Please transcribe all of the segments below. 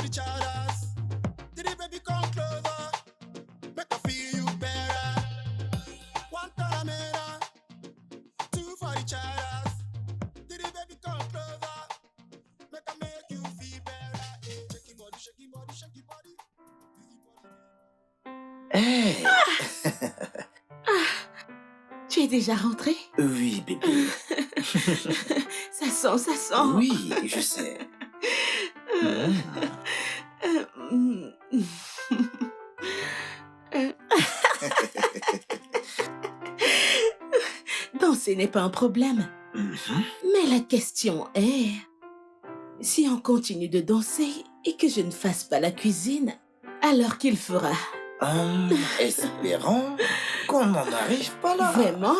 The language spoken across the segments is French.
each other's. Did it baby come closer? Make I feel you better. One talamera, two for each other's. Did it baby come closer? Make I make you feel better. Hey, shake your body, shake your body, shake your body. Hey! Tu es déjà rentré? Oui, bébé. Ça sent, ça sent. Oui, je sais. Euh, mm. Euh. Danser n'est pas un problème. Mais la question est, si on continue de danser et que je ne fasse pas la cuisine, alors qu'il fera? Espérons qu'on n'en arrive pas là. Vraiment?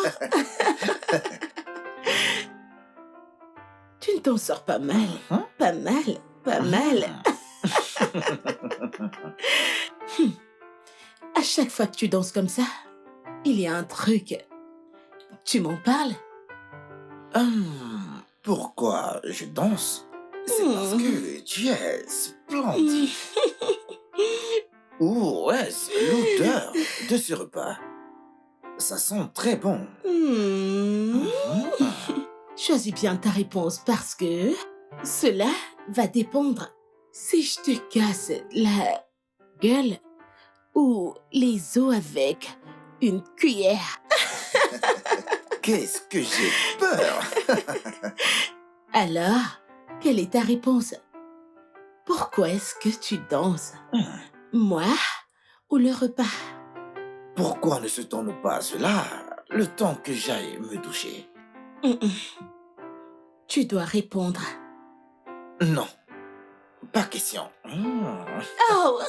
Tu ne t'en sors pas mal. Pas mal, pas mal. À chaque fois que tu danses comme ça, il y a un truc. Tu m'en parles? Pourquoi je danse? C'est parce que tu es splendide. Ouh, ouais, c'est l'odeur de ce repas. Ça sent très bon. Choisis bien ta réponse parce que cela va dépendre si je te casse la gueule ou les os avec une cuillère. Qu'est-ce que j'ai peur! Alors, quelle est ta réponse? Pourquoi est-ce que tu danses? Moi ou le repas? Pourquoi ne se tourne pas à cela le temps que j'aille me doucher? Tu dois répondre. Non, pas question. Oh!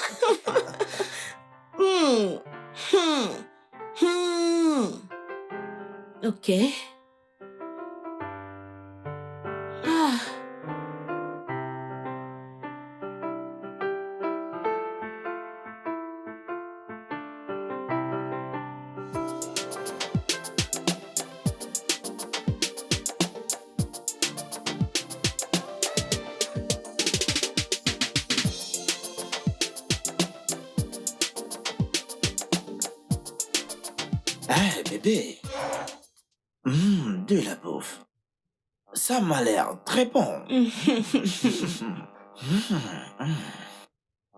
Ok. Ah. Eh, bébé. De la bouffe. Ça m'a l'air très bon.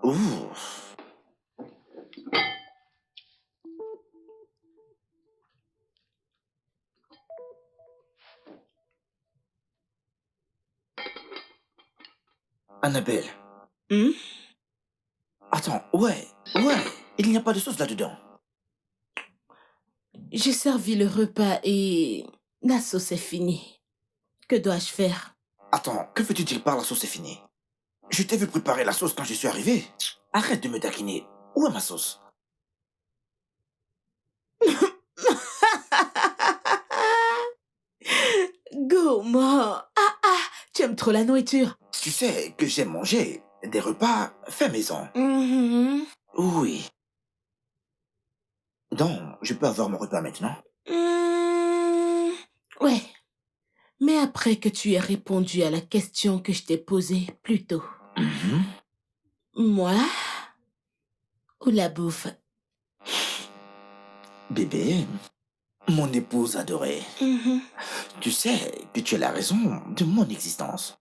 Ouh. Annabelle. Attends, ouais, il n'y a pas de sauce là-dedans. J'ai servi le repas et la sauce est finie. Que dois-je faire? Attends, que veux-tu dire par la sauce est finie? Je t'ai vu préparer la sauce quand je suis arrivé. Arrête de me taquiner. Où est ma sauce? Gourmand! Tu aimes trop la nourriture. Tu sais que j'aime manger des repas faits maison. Oui. Donc, je peux avoir mon repas maintenant? Ouais. Mais après que tu aies répondu à la question que je t'ai posée plus tôt. Moi ou la bouffe? Bébé, mon épouse adorée, tu sais que tu es la raison de mon existence.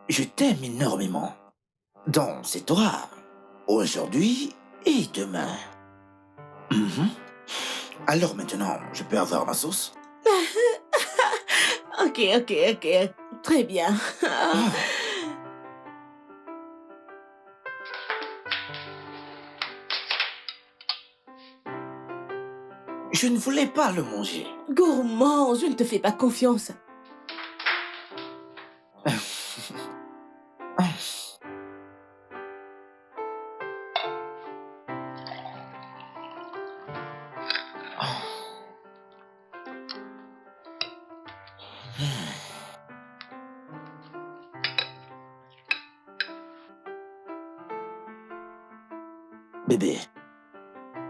Je t'aime énormément. Donc, c'est toi, aujourd'hui et demain. Alors maintenant, je peux avoir ma sauce? Ok. Très bien. Je ne voulais pas le manger. Gourmand, je ne te fais pas confiance.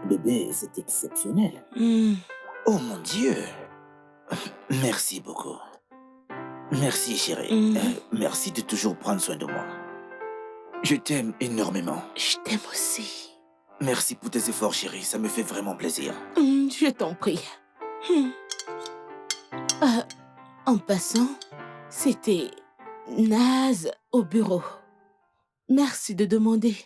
Bébé, c'est exceptionnel. Oh mon Dieu. Merci beaucoup. Merci chérie. Merci de toujours prendre soin de moi. Je t'aime énormément. Je t'aime aussi. Merci pour tes efforts, chérie. Ça me fait vraiment plaisir. Je t'en prie. Hmm. En passant, c'était Naz au bureau. Merci de demander.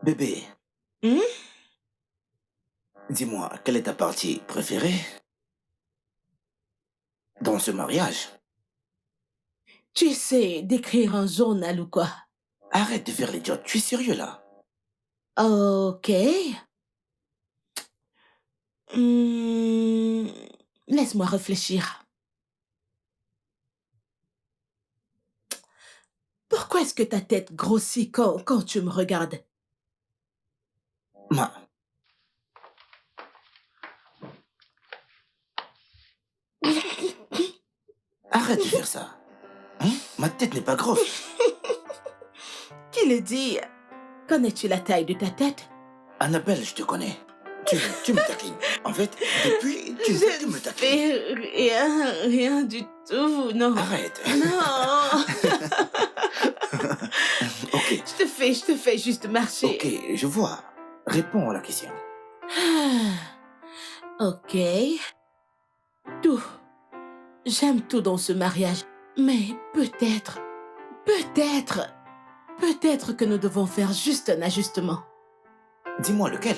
Bébé, Hmm? dis-moi, quelle est ta partie préférée dans ce mariage? Tu essaies d'écrire un journal ou quoi? Arrête de faire l'idiote. Tu es sérieux là? Ok. Hmm, Laisse-moi réfléchir. Pourquoi est-ce que ta tête grossit quand tu me regardes? Ma, arrête de faire ça. Hein? Ma tête n'est pas grosse. Qui le dit? Connais-tu la taille de ta tête? Annabelle, je te connais. Tu me taquines. En fait, depuis, tu fais que me taquiner. fais rien du tout, non. Arrête. Non. Ok, Je te fais juste marcher. ok, je vois. Réponds à la question. Ok. Tout. J'aime tout dans ce mariage. Mais peut-être que nous devons faire juste un ajustement. Dis-moi lequel?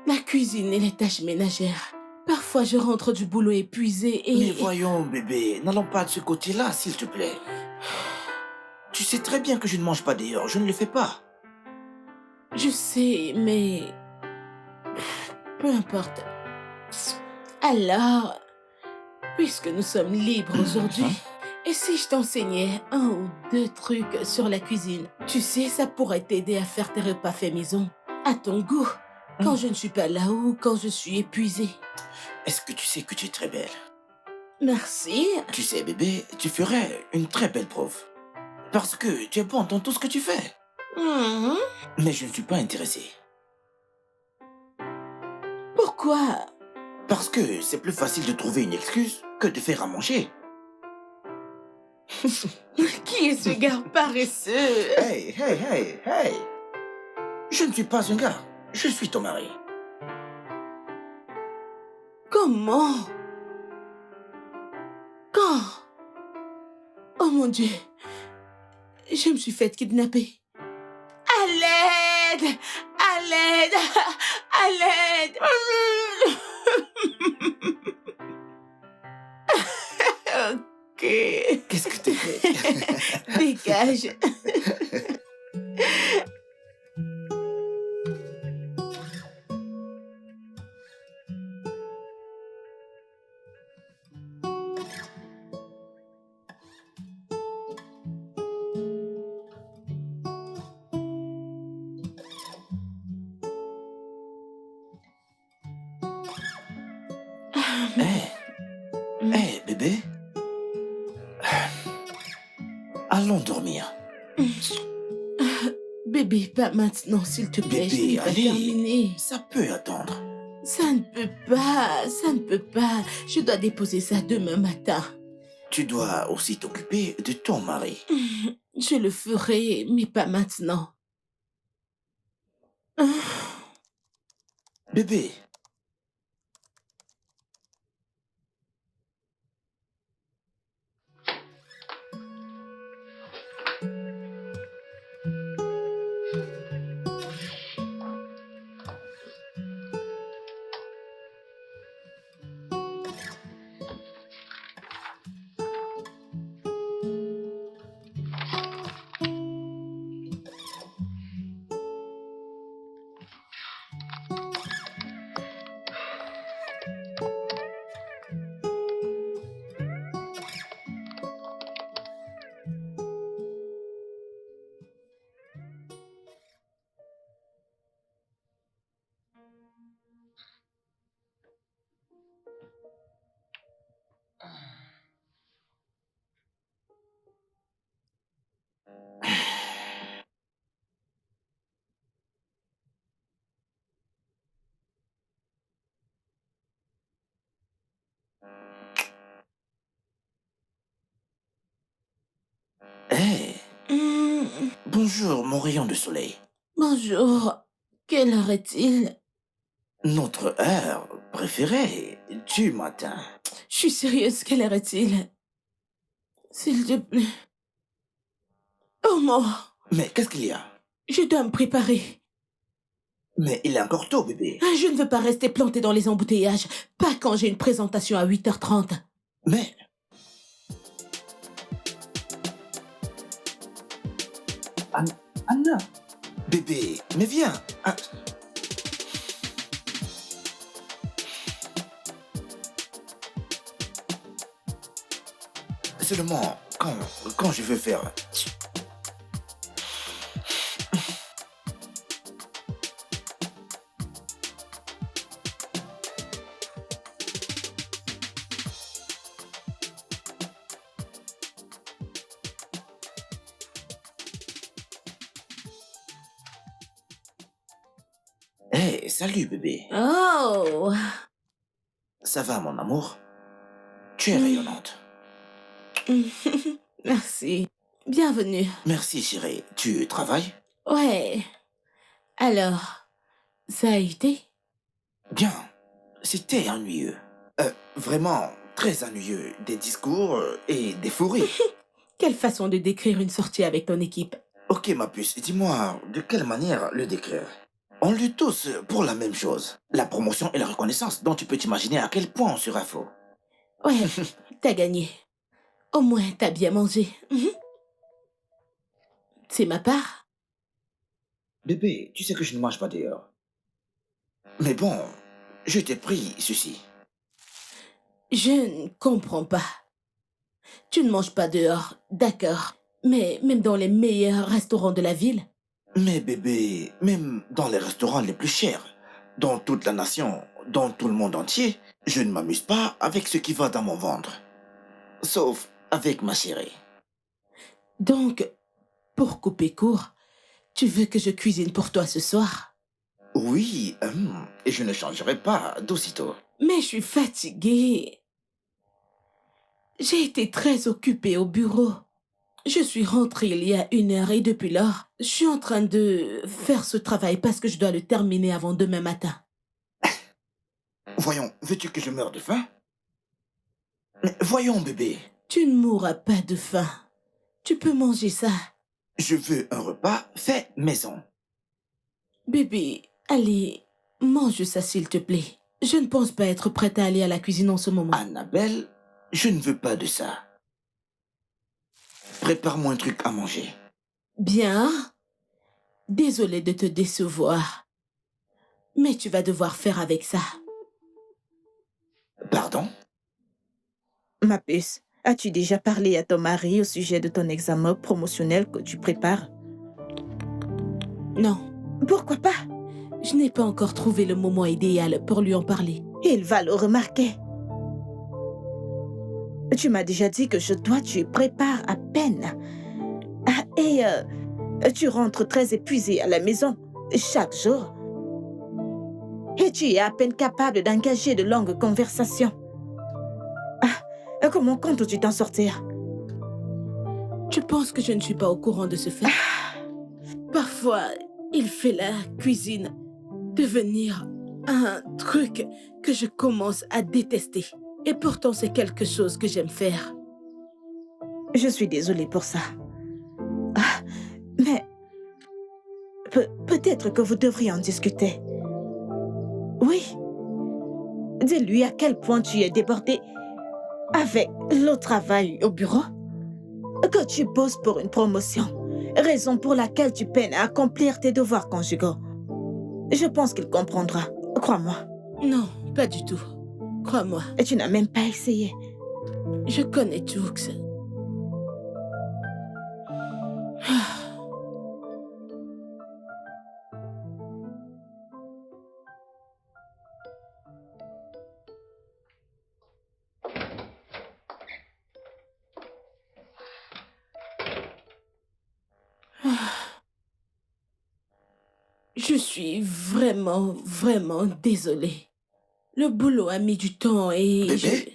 La cuisine et les tâches ménagères. Parfois, je rentre du boulot épuisée et... Mais voyons, bébé, n'allons pas de ce côté-là, s'il te plaît. Tu sais très bien que je ne mange pas dehors, je ne le fais pas. Je sais, mais... Peu importe. Alors, puisque nous sommes libres aujourd'hui, et si je t'enseignais un ou deux trucs sur la cuisine? Tu sais, ça pourrait t'aider à faire tes repas faits maison, à ton goût, quand je ne suis pas là ou quand je suis épuisée. Est-ce que tu sais que tu es très belle? Merci. Tu sais, bébé, tu ferais une très belle prof. Parce que tu es bon dans tout ce que tu fais. Mhm. Mais je ne suis pas intéressé. Pourquoi? Parce que c'est plus facile de trouver une excuse que de faire à manger. Qui est ce gars paresseux? Hey, hey, hey, hey! Je ne suis pas un gars, je suis ton mari. Comment? Quand? Oh mon Dieu. Je me suis faite kidnapper. À l'aide! À l'aide! À l'aide! Ok. Qu'est-ce que t'es fait? Dégage. Hey, hey, bébé. Allons dormir. Bébé, pas maintenant, s'il te plaît. Je Bébé, n'ai pas allez. terminé. Ça peut attendre. Ça ne peut pas. Ça ne peut pas. Je dois déposer ça demain matin. Tu dois aussi t'occuper de ton mari. Je le ferai, mais pas maintenant. Bébé, Hé, Hmm, bonjour, mon rayon de soleil. bonjour. Quelle heure est-il? Notre heure préférée du matin. Je suis sérieuse, quelle heure est-il? S'il te plaît. Oh non, Mais qu'est-ce qu'il y a? je dois me préparer. Mais il est encore tôt, bébé. Je ne veux pas rester plantée dans les embouteillages. Pas quand j'ai une présentation à 8h30. Mais, Anna, bébé, mais viens. Ah, seulement, quand je veux faire... Hé, salut, bébé. Oh, Ça va, mon amour? Tu es rayonnante. merci. Bienvenue. Merci, chérie. Tu travailles? Ouais. Alors, ça a été? Bien. C'était ennuyeux. Vraiment très ennuyeux. Des discours et des fous rires. Quelle façon de décrire une sortie avec ton équipe? Ok, ma puce, dis-moi, de quelle manière le décrire? On lutte tous pour la même chose. La promotion et la reconnaissance, dont tu peux t'imaginer à quel point on sera faux. Ouais, t'as gagné. Au moins, t'as bien mangé. C'est ma part. Bébé, tu sais que je ne mange pas dehors. Mais bon, je t'ai pris ceci. Je ne comprends pas. Tu ne manges pas dehors, d'accord. Mais même dans les meilleurs restaurants de la ville? Mais bébé, même dans les restaurants les plus chers, dans toute la nation, dans tout le monde entier, je ne m'amuse pas avec ce qui va dans mon ventre. Sauf avec ma chérie. Donc, pour couper court, tu veux que je cuisine pour toi ce soir? Oui, et je ne changerai pas d'aussitôt. Mais je suis fatiguée. J'ai été très occupée au bureau. Je suis rentrée il y a 1 heure et depuis lors, je suis en train de faire ce travail parce que je dois le terminer avant demain matin. Voyons, veux-tu que je meure de faim? Mais voyons, bébé, Tu ne mourras pas de faim. Tu peux manger ça. je veux un repas fait maison. Bébé, allez, mange ça s'il te plaît. Je ne pense pas être prête à aller à la cuisine en ce moment. Annabelle, je ne veux pas de ça. Prépare-moi un truc à manger. Bien. Désolée de te décevoir. Mais tu vas devoir faire avec ça. Pardon? Ma puce, as-tu déjà parlé à ton mari au sujet de ton examen promotionnel que tu prépares? Non, Pourquoi pas? je n'ai pas encore trouvé le moment idéal pour lui en parler. Il va le remarquer. Tu m'as déjà dit que tu prépares à peine. Tu rentres très épuisé à la maison chaque jour. Et tu es à peine capable d'engager de longues conversations. Comment comptes-tu t'en sortir? Je pense que je ne suis pas au courant de ce fait. Parfois, il fait la cuisine devenir un truc que je commence à détester. Et pourtant, c'est quelque chose que j'aime faire. Je suis désolée pour ça. Mais peut-être que vous devriez en discuter. Oui. Dis-lui à quel point tu es débordée avec le travail au bureau, que tu bosses pour une promotion, raison pour laquelle tu peines à accomplir tes devoirs conjugaux. Je pense qu'il comprendra, crois-moi. Non, pas du tout. Crois-moi, Et tu n'as même pas essayé. je connais Tux. Je suis vraiment désolée. Le boulot a mis du temps et Bébé?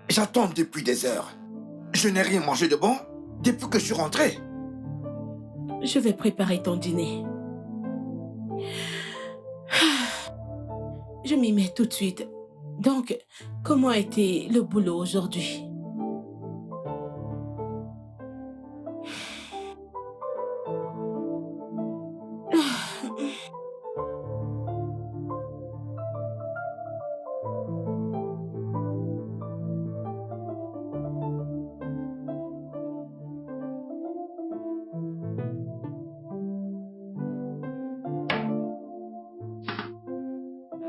J'attends depuis des heures. Je n'ai rien mangé de bon? Depuis que je suis rentré. Je vais préparer ton dîner. Je m'y mets tout de suite. Donc, comment a été le boulot aujourd'hui?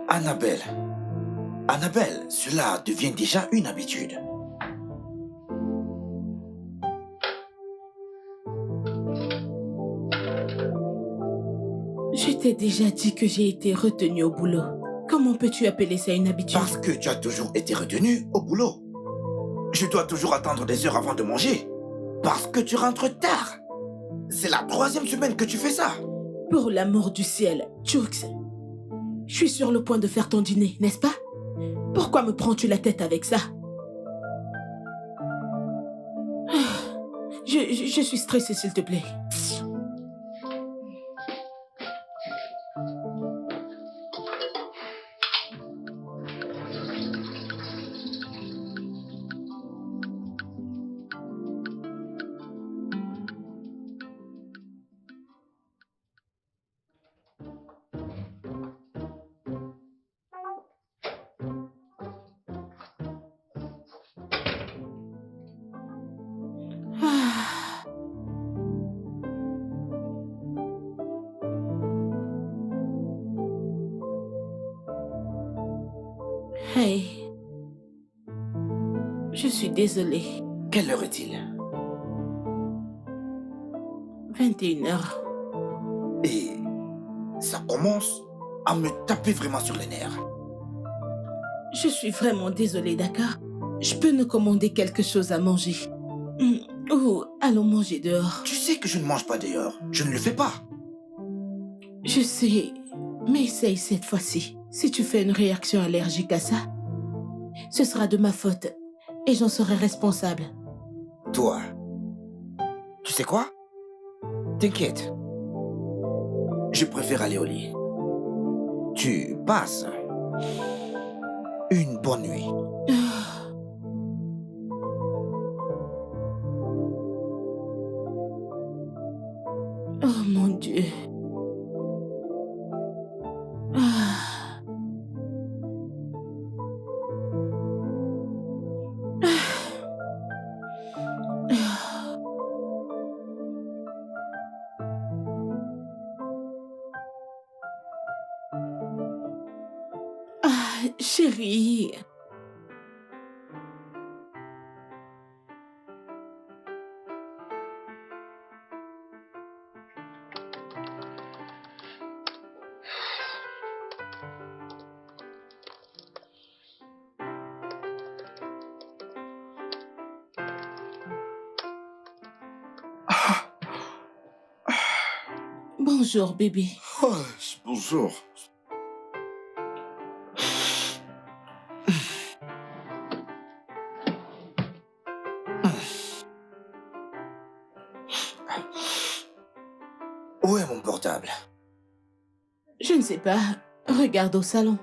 Annabelle. Annabelle, cela devient déjà une habitude. Je t'ai déjà dit que j'ai été retenue au boulot. Comment peux-tu appeler ça une habitude? Parce que tu as toujours été retenu au boulot. Je dois toujours attendre des heures avant de manger. Parce que tu rentres tard. C'est la 3e semaine que tu fais ça. Pour l'amour du ciel, Chooks, je suis sur le point de faire ton dîner, n'est-ce pas? Pourquoi me prends-tu la tête avec ça? Je suis stressée, s'il te plaît. Ah. Hey, je suis désolée. Quelle heure est-il? 21h. Et ça commence à me taper vraiment sur les nerfs. Je suis vraiment désolée, d'accord? Je peux nous commander quelque chose à manger. Ou allons manger dehors. Tu sais que je ne mange pas dehors. Je ne le fais pas. Je sais, mais essaye cette fois-ci. Si tu fais une réaction allergique à ça, ce sera de ma faute et j'en serai responsable. Toi, tu sais quoi? T'inquiète. Je préfère aller au lit. Tu passes une bonne nuit. Oh mon Dieu. Ah. Ah. Ah, chérie. Bonjour, bébé. Oh, bonjour. Où est mon portable? Je ne sais pas. Regarde au salon.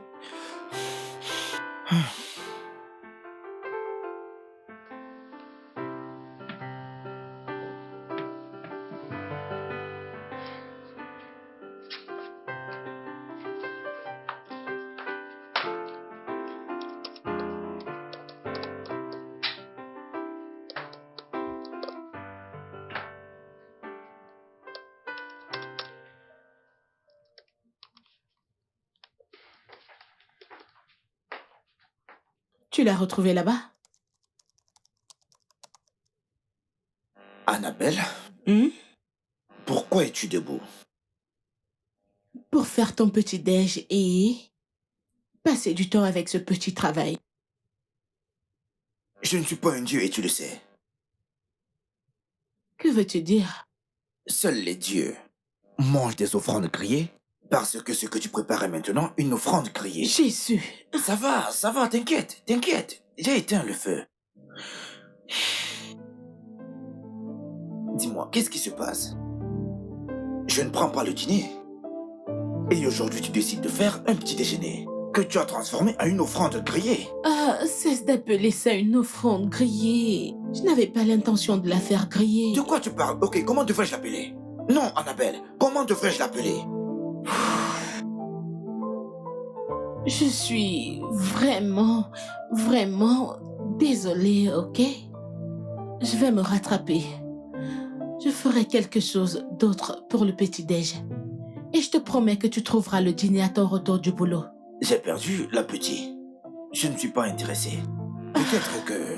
Tu l'as retrouvé là-bas? Annabelle, pourquoi es-tu debout? Pour faire ton petit déj et passer du temps avec ce petit travail. Je ne suis pas un dieu et tu le sais. Que veux-tu dire? Seuls les dieux mangent des offrandes grillées parce que ce que tu prépares est maintenant une offrande grillée. Jésus! Ça va, t'inquiète, t'inquiète. J'ai éteint le feu. Dis-moi, qu'est-ce qui se passe? Je ne prends pas le dîner. Et aujourd'hui, tu décides de faire un petit déjeuner que tu as transformé en une offrande grillée. Ah, cesse d'appeler ça une offrande grillée. Je n'avais pas l'intention de la faire griller. De quoi tu parles? Ok, comment devrais-je l'appeler? Non, Annabelle, comment devrais-je l'appeler? Je suis vraiment désolée, ok? Je vais me rattraper. Je ferai quelque chose d'autre pour le petit-déj. Et je te promets que tu trouveras le dîner à ton retour du boulot. J'ai perdu l'appétit. Je ne suis pas intéressé. Peut-être que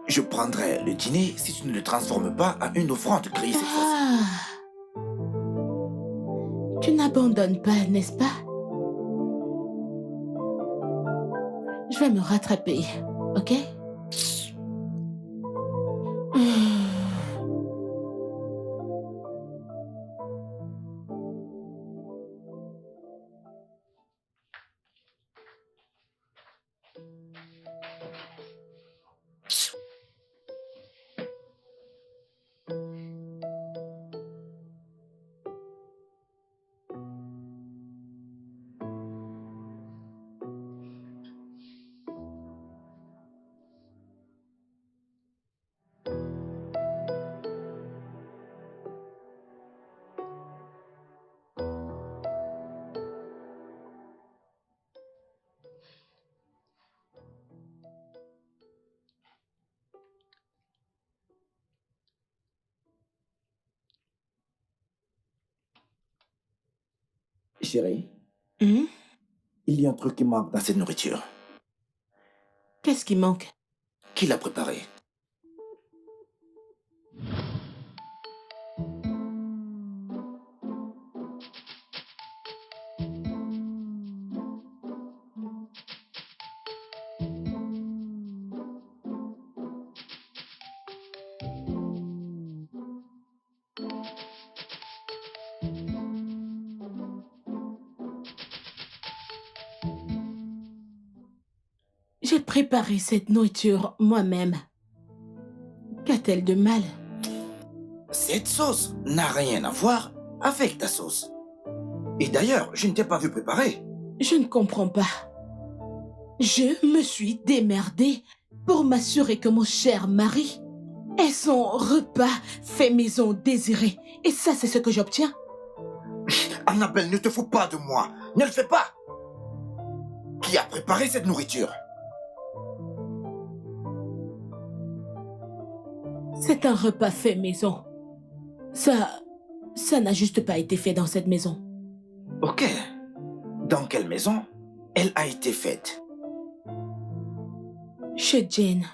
je prendrai le dîner si tu ne le transformes pas en une offrande grillée cette fois-ci. Ah, tu n'abandonnes pas, n'est-ce pas? Je vais me rattraper, ok? Chérie, Hmm? il y a un truc qui manque dans cette nourriture. Qu'est-ce qui manque? Qui l'a préparé? J'ai préparé cette nourriture moi-même. Qu'a-t-elle de mal? Cette sauce n'a rien à voir avec ta sauce. Et d'ailleurs, je ne t'ai pas vu préparer. Je ne comprends pas. Je me suis démerdée pour m'assurer que mon cher mari ait son repas fait maison désiré. Et ça, c'est ce que j'obtiens. Annabelle, ne te fous pas de moi. Ne le fais pas. Qui a préparé cette nourriture? C'est un repas fait maison. Ça n'a juste pas été fait dans cette maison. Ok. Dans quelle maison elle a été faite? Chez Jane.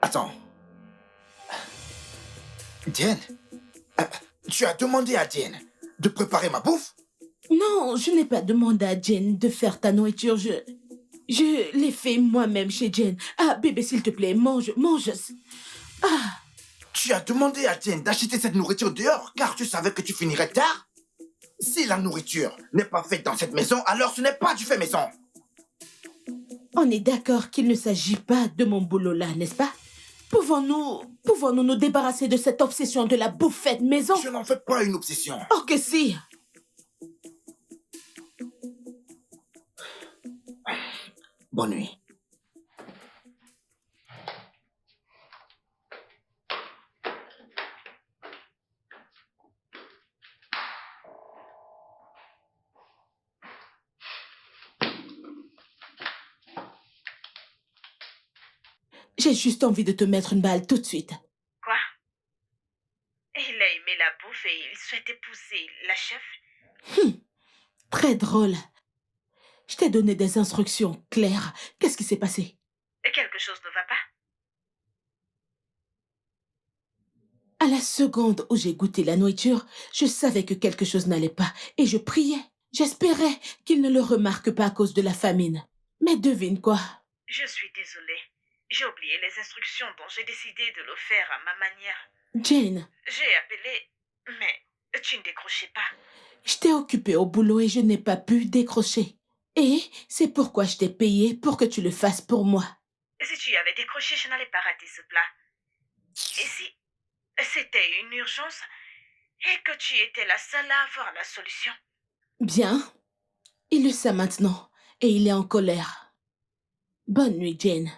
Attends. Diane, tu as demandé à Diane de préparer ma bouffe? Non, je n'ai pas demandé à Jane de faire ta nourriture. Je l'ai fait moi-même chez Jane. Ah, bébé, s'il te plaît, mange. Ah, Tu as demandé à Diane d'acheter cette nourriture dehors car tu savais que tu finirais tard? Si la nourriture n'est pas faite dans cette maison, alors ce n'est pas du fait maison. on est d'accord qu'il ne s'agit pas de mon boulot là, n'est-ce pas? Pouvons-nous nous débarrasser de cette obsession de la bouffe faite maison? Je n'en fais pas une obsession. Oh que si! Bonne nuit. J'ai juste envie de te mettre une balle tout de suite. Quoi? Il a aimé la bouffe et il souhaite épouser la chef? Très drôle. Je t'ai donné des instructions claires. Qu'est-ce qui s'est passé? Quelque chose ne va pas? À la seconde où j'ai goûté la nourriture, je savais que quelque chose n'allait pas et je priais. J'espérais qu'il ne le remarque pas à cause de la famine. Mais devine quoi? Je suis désolée. J'ai oublié les instructions donc j'ai décidé de le faire à ma manière. Jane, J'ai appelé, mais tu ne décrochais pas. j'étais occupée au boulot et je n'ai pas pu décrocher. Et c'est pourquoi je t'ai payé pour que tu le fasses pour moi. Si tu avais décroché, je n'allais pas rater ce plat. Et si c'était une urgence et que tu étais la seule à avoir la solution? Bien, il le sait maintenant et il est en colère. Bonne nuit, Jane.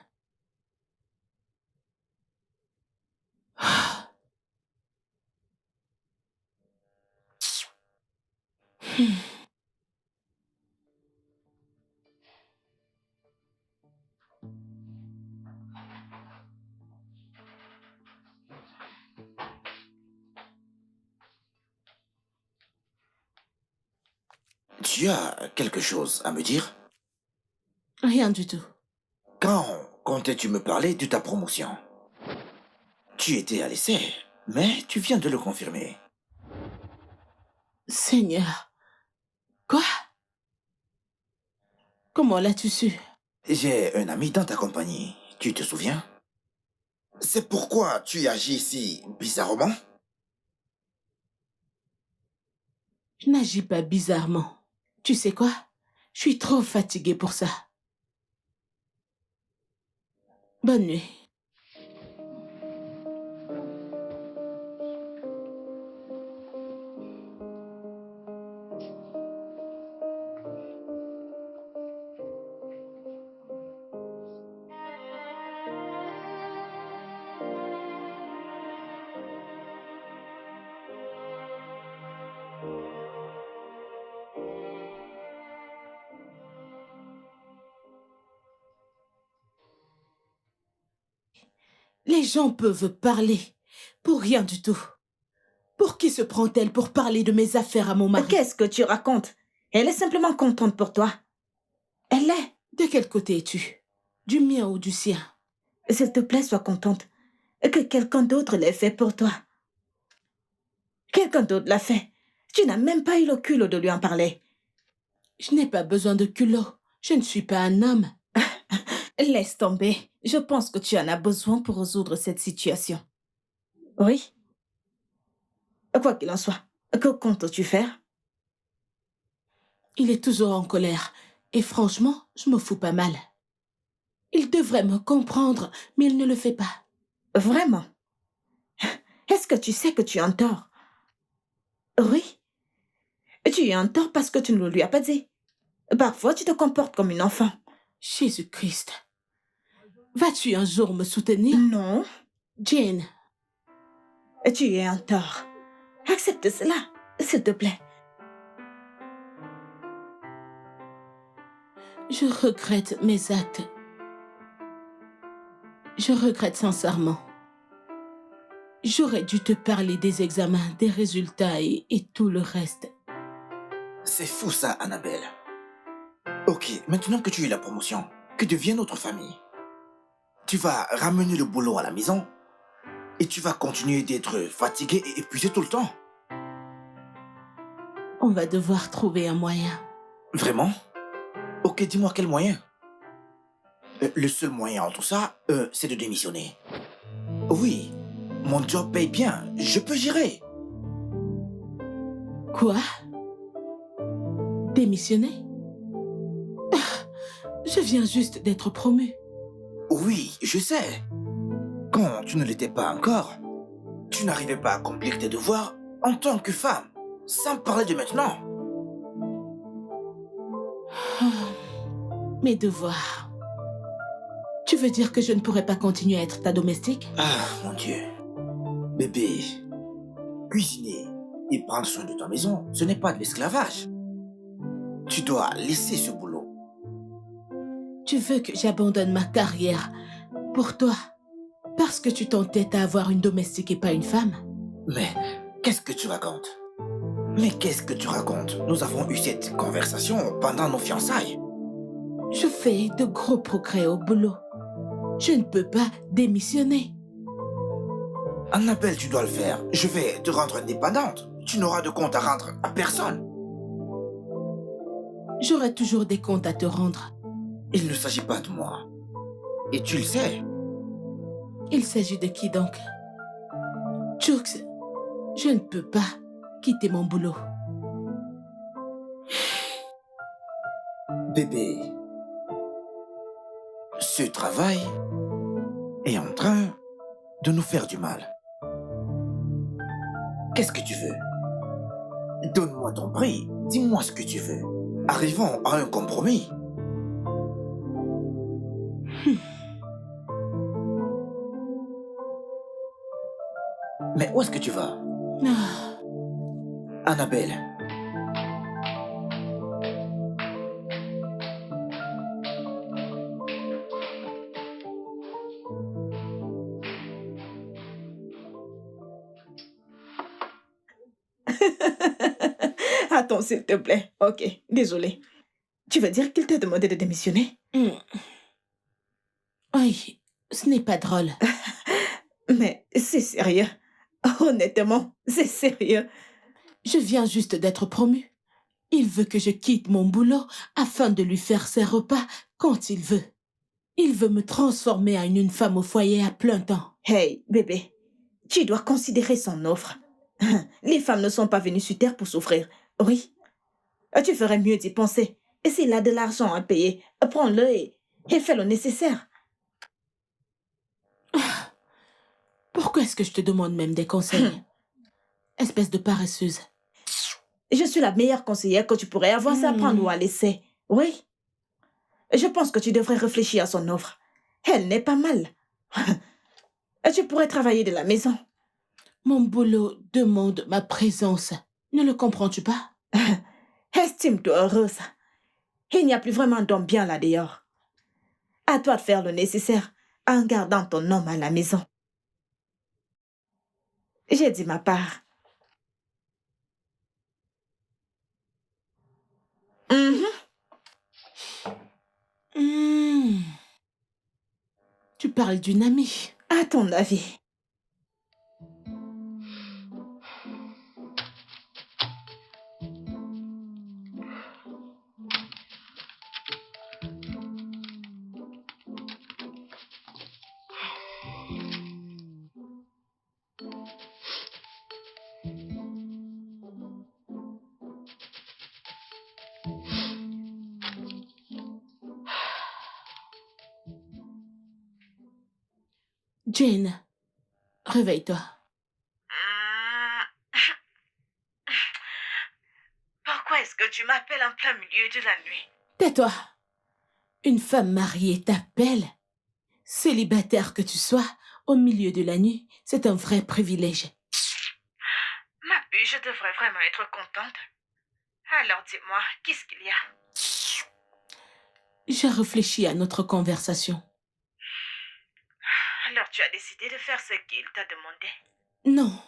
Tu as quelque chose à me dire? Rien du tout. Quand comptais-tu me parler de ta promotion? Tu étais à l'essai, mais tu viens de le confirmer. Seigneur. Quoi? Comment l'as-tu su? J'ai un ami dans ta compagnie, tu te souviens? C'est pourquoi tu agis si bizarrement? Je n'agis pas bizarrement. Tu sais quoi? Je suis trop fatiguée pour ça. Bonne nuit. Les gens peuvent parler pour rien du tout. Pour qui se prend-elle pour parler de mes affaires à mon mari? Qu'est-ce que tu racontes? Elle est simplement contente pour toi. Elle est. De quel côté es-tu? Du mien ou du sien? S'il te plaît, sois contente. Que quelqu'un d'autre l'ait fait pour toi. Quelqu'un d'autre l'a fait. Tu n'as même pas eu le culot de lui en parler. Je n'ai pas besoin de culot. Je ne suis pas un homme. Laisse tomber. Je pense que tu en as besoin pour résoudre cette situation. Oui. Quoi qu'il en soit, que comptes-tu faire? Il est toujours en colère. Et franchement, je me fous pas mal. Il devrait me comprendre, mais il ne le fait pas. Vraiment? Est-ce que tu sais que tu es en tort? Oui. Tu es en tort parce que tu ne le lui as pas dit. Parfois, tu te comportes comme une enfant. Jésus-Christ. Vas-tu un jour me soutenir? Non. Jane, Tu es en tort. Accepte cela, s'il te plaît. je regrette mes actes. Je regrette sincèrement. J'aurais dû te parler des examens, des résultats et tout le reste. C'est fou ça, Annabelle. Ok, maintenant que tu as la promotion, que devient notre famille? Tu vas ramener le boulot à la maison et tu vas continuer d'être fatigué et épuisé tout le temps. On va devoir trouver un moyen. Vraiment? Ok, dis-moi quel moyen? Le seul moyen en tout ça, c'est de démissionner. Oui, mon job paye bien, je peux gérer. Quoi? Démissionner? Ah, je viens juste d'être promue. Oui, je sais. Quand tu ne l'étais pas encore, tu n'arrivais pas à accomplir tes devoirs en tant que femme, sans parler de maintenant. Mes devoirs. Tu veux dire que je ne pourrais pas continuer à être ta domestique? Ah, mon Dieu. Bébé, cuisiner et prendre soin de ta maison, ce n'est pas de l'esclavage. Tu dois laisser ce boulot. Tu veux que j'abandonne ma carrière pour toi parce que tu t'entêtes à avoir une domestique et pas une femme? Mais qu'est-ce que tu racontes? Mais qu'est-ce que tu racontes? Nous avons eu cette conversation pendant nos fiançailles. Je fais de gros progrès au boulot. Je ne peux pas démissionner. Annabelle, tu dois le faire. Je vais te rendre indépendante. Tu n'auras de compte à rendre à personne. J'aurai toujours des comptes à te rendre. Il ne s'agit pas de moi. Et tu le sais. Il s'agit de qui donc? Jux, je ne peux pas quitter mon boulot. Bébé, ce travail est en train de nous faire du mal. Qu'est-ce que tu veux? Donne-moi ton prix, dis-moi ce que tu veux. Arrivons à un compromis. Mais où est-ce que tu vas? Ah, Annabelle. Attends, s'il te plaît. Ok, désolé. Tu veux dire qu'il t'a demandé de démissionner? oui, ce n'est pas drôle. Mais c'est sérieux. Honnêtement, c'est sérieux. Je viens juste d'être promue. Il veut que je quitte mon boulot afin de lui faire ses repas quand il veut. Il veut me transformer en une femme au foyer à plein temps. Hey, bébé, tu dois considérer son offre. Les femmes ne sont pas venues sur Terre pour souffrir. Oui. Tu ferais mieux d'y penser. Et s'il a de l'argent à payer, prends-le et fais le nécessaire. Pourquoi est-ce que je te demande même des conseils? Espèce de paresseuse. Je suis la meilleure conseillère que tu pourrais avoir à prendre ou à laisser. Oui. Je pense que tu devrais réfléchir à son offre. Elle n'est pas mal. Tu pourrais travailler de la maison. Mon boulot demande ma présence. Ne le comprends-tu pas? Estime-toi heureuse. Il n'y a plus vraiment d'homme bien là dehors. À toi de faire le nécessaire en gardant ton homme à la maison. J'ai dit ma part. Tu parles d'une amie. À ton avis. Jane, réveille-toi. Pourquoi est-ce que tu m'appelles en plein milieu de la nuit? Tais-toi. Une femme mariée t'appelle. Célibataire que tu sois, au milieu de la nuit, c'est un vrai privilège. Ma puce, je devrais vraiment être contente. Alors dis-moi, qu'est-ce qu'il y a? J'ai réfléchi à notre conversation. Alors tu as décidé de faire ce qu'il t'a demandé? Non.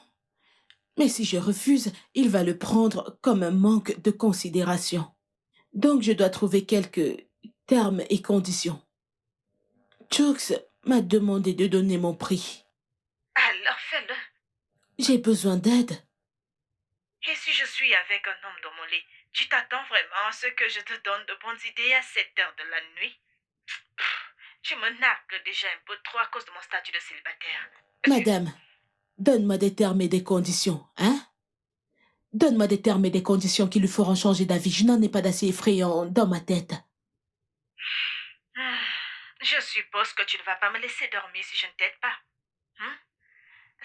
Mais si je refuse, il va le prendre comme un manque de considération. Donc je dois trouver quelques termes et conditions. Chooks m'a demandé de donner mon prix. Alors fais-le. J'ai besoin d'aide. Et si je suis avec un homme dans mon lit, tu t'attends vraiment à ce que je te donne de bonnes idées à cette heure de la nuit? Tu me nargues déjà un peu trop à cause de mon statut de célibataire. Madame, donne-moi des termes et des conditions, hein? Donne-moi des termes et des conditions qui lui feront changer d'avis. Je n'en ai pas d'assez effrayant dans ma tête. Je suppose que tu ne vas pas me laisser dormir si je ne t'aide pas.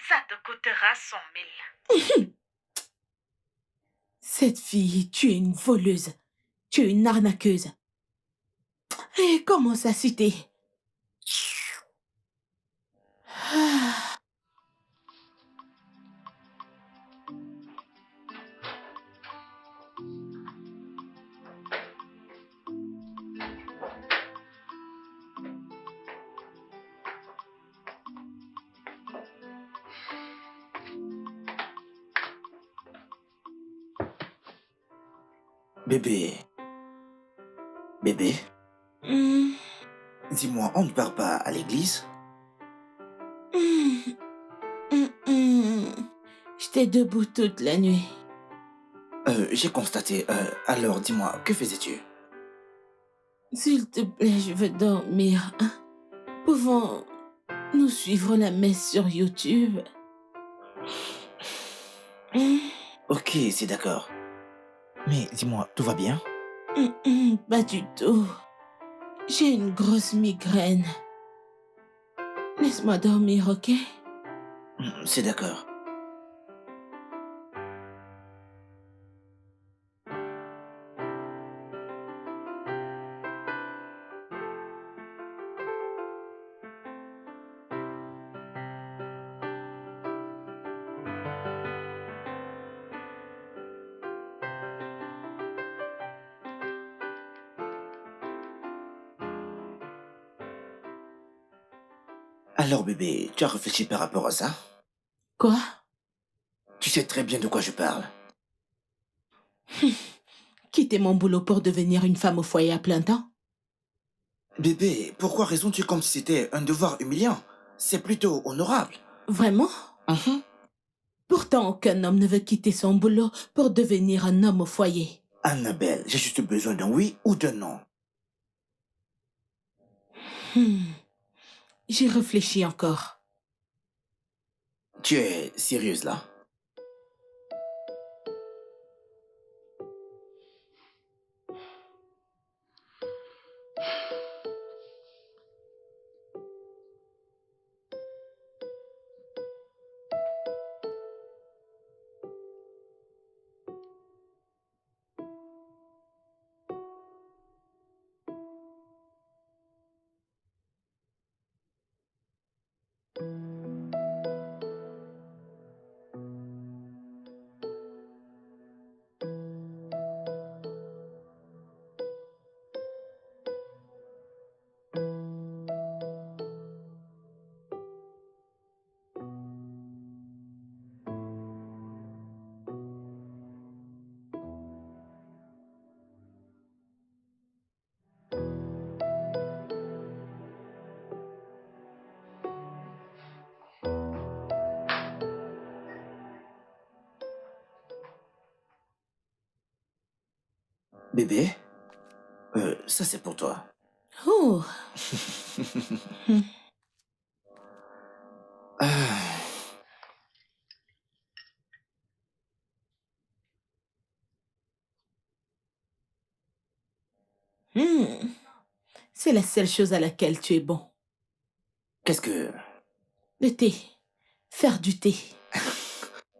Ça te coûtera 100 000. Cette fille, tu es une voleuse. Tu es une arnaqueuse. Et commence à citer. Ah. Bébé. Bébé, dis-moi, on ne part pas à l'église? J'étais debout toute la nuit. J'ai constaté. Alors, dis-moi, que faisais-tu? S'il te plaît, je veux dormir. Hein? Pouvons-nous suivre la messe sur YouTube? Ok, c'est d'accord. Mais dis-moi, tout va bien? Pas du tout. J'ai une grosse migraine. Laisse-moi dormir, ok? C'est d'accord. Alors bébé, tu as réfléchi par rapport à ça? Quoi? Tu sais très bien de quoi je parle. Quitter mon boulot pour devenir une femme au foyer à plein temps? Bébé, pourquoi raisonnes-tu comme si c'était un devoir humiliant? C'est plutôt honorable. Vraiment? Mhm. Pourtant, aucun homme ne veut quitter son boulot pour devenir un homme au foyer. Annabelle, j'ai juste besoin d'un oui ou d'un non. Hmm. J'y réfléchis encore. Tu es sérieuse là? Bébé, ça c'est pour toi. Oh, hmm. Ah, Hmm. C'est la seule chose à laquelle tu es bon. qu'est-ce que... Le thé. Faire du thé.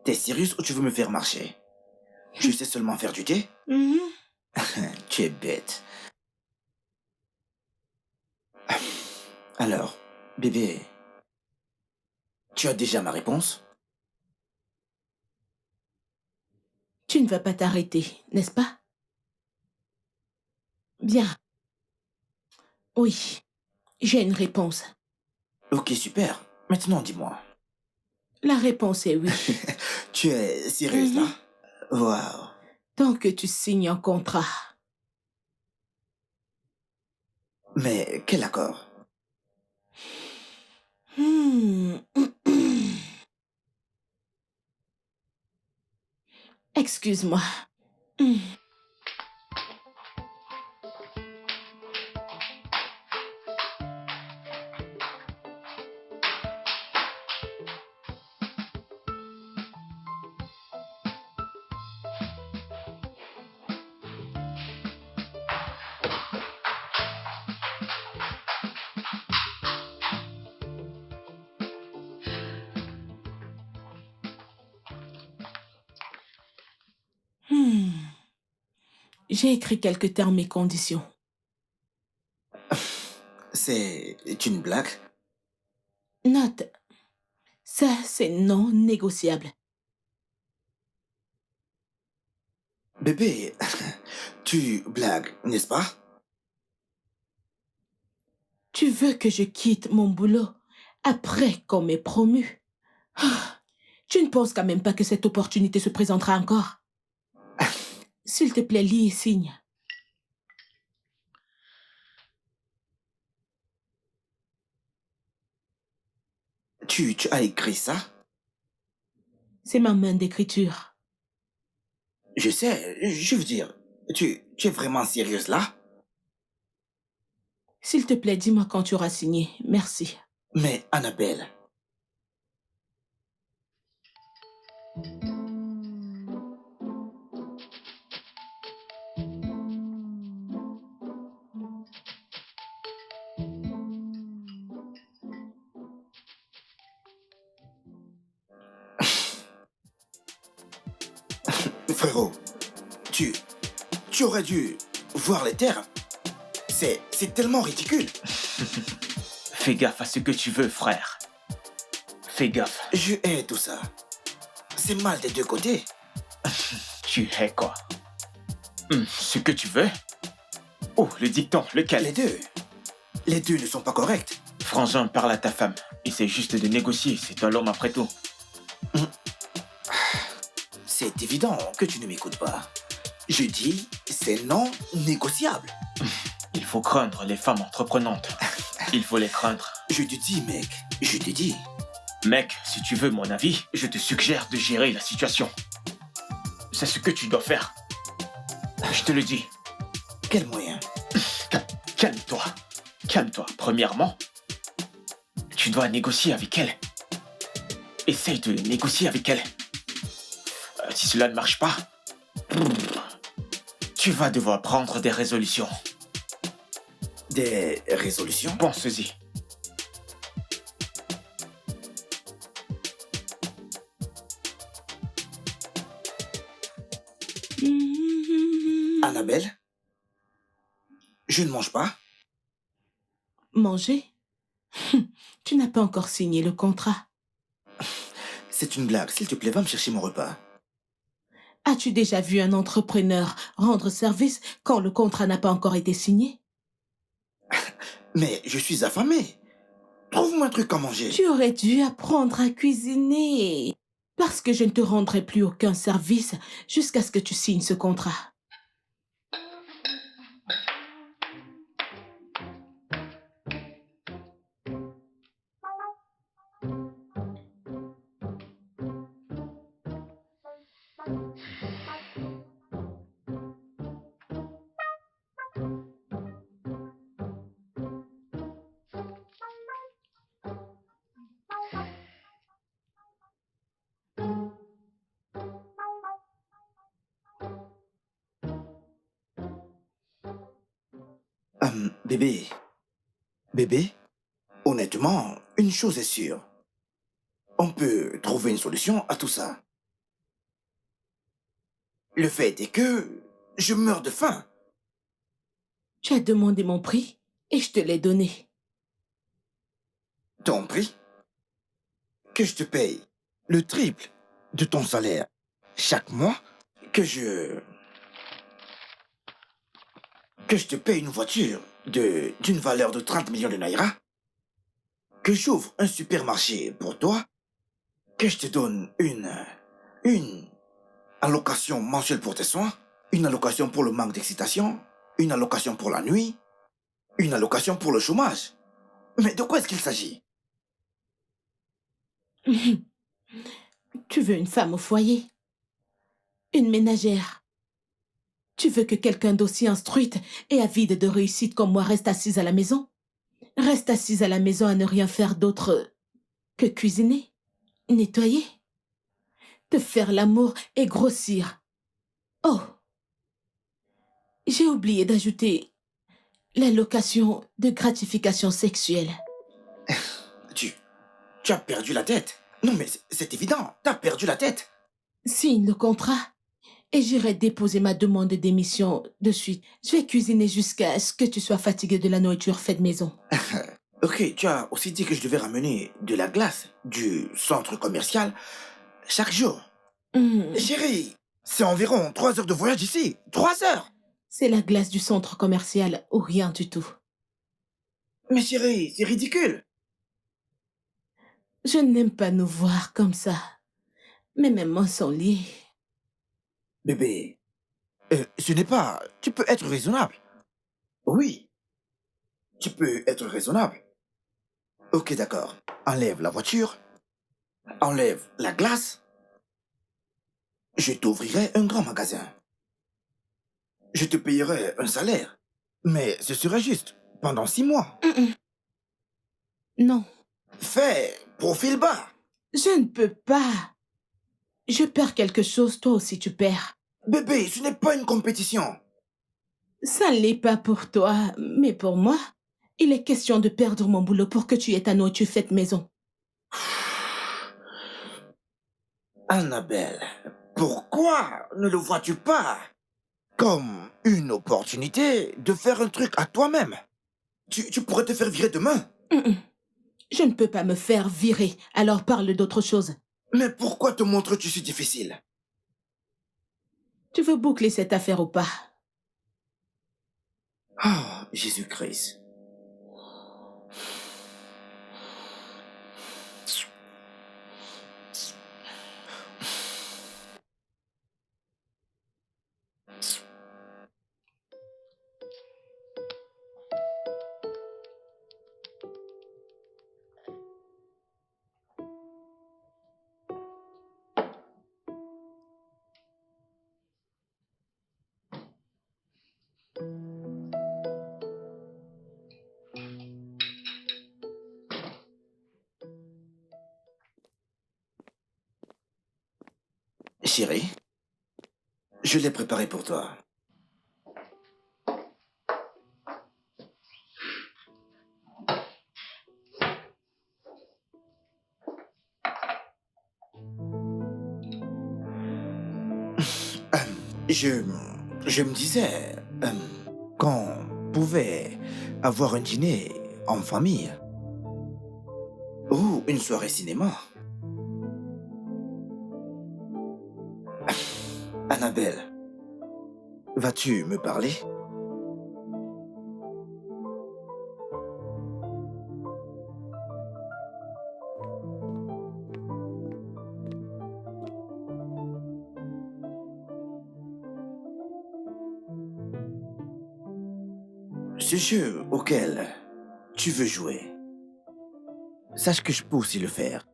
T'es sérieuse ou tu veux me faire marcher? Je sais seulement faire du thé? Mhm. Tu es bête. Alors, bébé, tu as déjà ma réponse? Tu ne vas pas t'arrêter, n'est-ce pas? Bien. Oui, j'ai une réponse. Ok, super. Maintenant, dis-moi. La réponse est oui. Tu es sérieuse là? Mhm. Waouh. Tant que tu signes un contrat. Mais quel accord? Hmm. Excuse-moi. Hmm. Hmm. J'ai écrit quelques termes et conditions. C'est une blague? Note, ça c'est non négociable. Bébé, tu blagues, n'est-ce pas? Tu veux que je quitte mon boulot après qu'on m'ait promu? Ah, tu ne penses quand même pas que cette opportunité se présentera encore? S'il te plaît, lis et signe. Tu as écrit ça? C'est ma main d'écriture. Je sais, je veux dire, tu es vraiment sérieuse là? S'il te plaît, dis-moi quand tu auras signé. Merci. Mais Annabelle, Frérot, tu... Tu aurais dû voir les termes. C'est tellement ridicule. Fais gaffe à ce que tu veux, frère. Fais gaffe. Je hais tout ça. C'est mal des deux côtés. Tu hais quoi? Ce que tu veux? Oh, le dicton, lequel? Les deux. Les deux ne sont pas corrects. Frangin, parle à ta femme. Essaie juste de négocier, c'est toi l'homme après tout. C'est évident que tu ne m'écoutes pas. Je dis, c'est non négociable. Il faut craindre les femmes entreprenantes. Il faut les craindre. Je te dis, mec, je te dis. Mec, si tu veux mon avis, je te suggère de gérer la situation. C'est ce que tu dois faire. Je te le dis. Quel moyen? Calme-toi. Calme-toi. Premièrement, tu dois négocier avec elle. Essaye de négocier avec elle. Si cela ne marche pas, tu vas devoir prendre des résolutions. Des résolutions? Pense-y. Annabelle? Je ne mange pas. Manger? Tu n'as pas encore signé le contrat. C'est une blague. S'il te plaît, va me chercher mon repas. As-tu déjà vu un entrepreneur rendre service quand le contrat n'a pas encore été signé? Mais je suis affamé. Trouve-moi un truc à manger. Tu aurais dû apprendre à cuisiner. Parce que je ne te rendrai plus aucun service jusqu'à ce que tu signes ce contrat. Bébé. Bébé, honnêtement, une chose est sûre. On peut trouver une solution à tout ça. Le fait est que je meurs de faim. Tu as demandé mon prix et je te l'ai donné. Ton prix? Que je te paye le triple de ton salaire chaque mois? Que je te paye une voiture d'une valeur de 30 millions de naira? Que j'ouvre un supermarché pour toi? Que je te donne une allocation mensuelle pour tes soins? Une allocation pour le manque d'excitation? Une allocation pour la nuit? Une allocation pour le chômage? Mais de quoi est-ce qu'il s'agit? Tu veux une femme au foyer? Une ménagère? Tu veux que quelqu'un d'aussi instruite et avide de réussite comme moi reste assise à la maison? Reste assise à la maison à ne rien faire d'autre que cuisiner, nettoyer, te faire l'amour et grossir. Oh! J'ai oublié d'ajouter l'allocation de gratification sexuelle. Tu as perdu la tête. Non mais c'est évident, t'as perdu la tête. Signe le contrat et j'irai déposer ma demande de démission de suite. Je vais cuisiner jusqu'à ce que tu sois fatigué de la nourriture faite maison. Ok, tu as aussi dit que je devais ramener de la glace du centre commercial chaque jour. Chérie, c'est environ 3 heures de voyage d'ici. 3 heures. C'est la glace du centre commercial ou rien du tout. Mais chérie, c'est ridicule. Je n'aime pas nous voir comme ça. Mais mes mains sont liées. Bébé, ce n'est pas... Tu peux être raisonnable. Oui, tu peux être raisonnable. Ok, d'accord. Enlève la voiture. Enlève la glace. Je t'ouvrirai un grand magasin. Je te payerai un salaire. Mais ce serait juste pendant 6 mois. Non, Fais profil bas. je ne peux pas. Je perds quelque chose, toi aussi tu perds. Bébé, ce n'est pas une compétition. Ça ne l'est pas pour toi, mais pour moi, il est question de perdre mon boulot pour que tu aies ta nourriture faite maison. Annabelle, Pourquoi ne le vois-tu pas comme une opportunité de faire un truc à toi-même? Tu pourrais te faire virer demain. Je ne peux pas me faire virer, alors parle d'autre chose. Mais pourquoi te montres-tu si difficile? Tu veux boucler cette affaire ou pas? Ah, Jésus-Christ. Chérie, je l'ai préparé pour toi. Euh, je, je me disais qu'on pouvait avoir un dîner en famille ou une soirée cinéma. Annabelle, vas-tu me parler? Ce jeu auquel tu veux jouer, sache que je peux aussi le faire.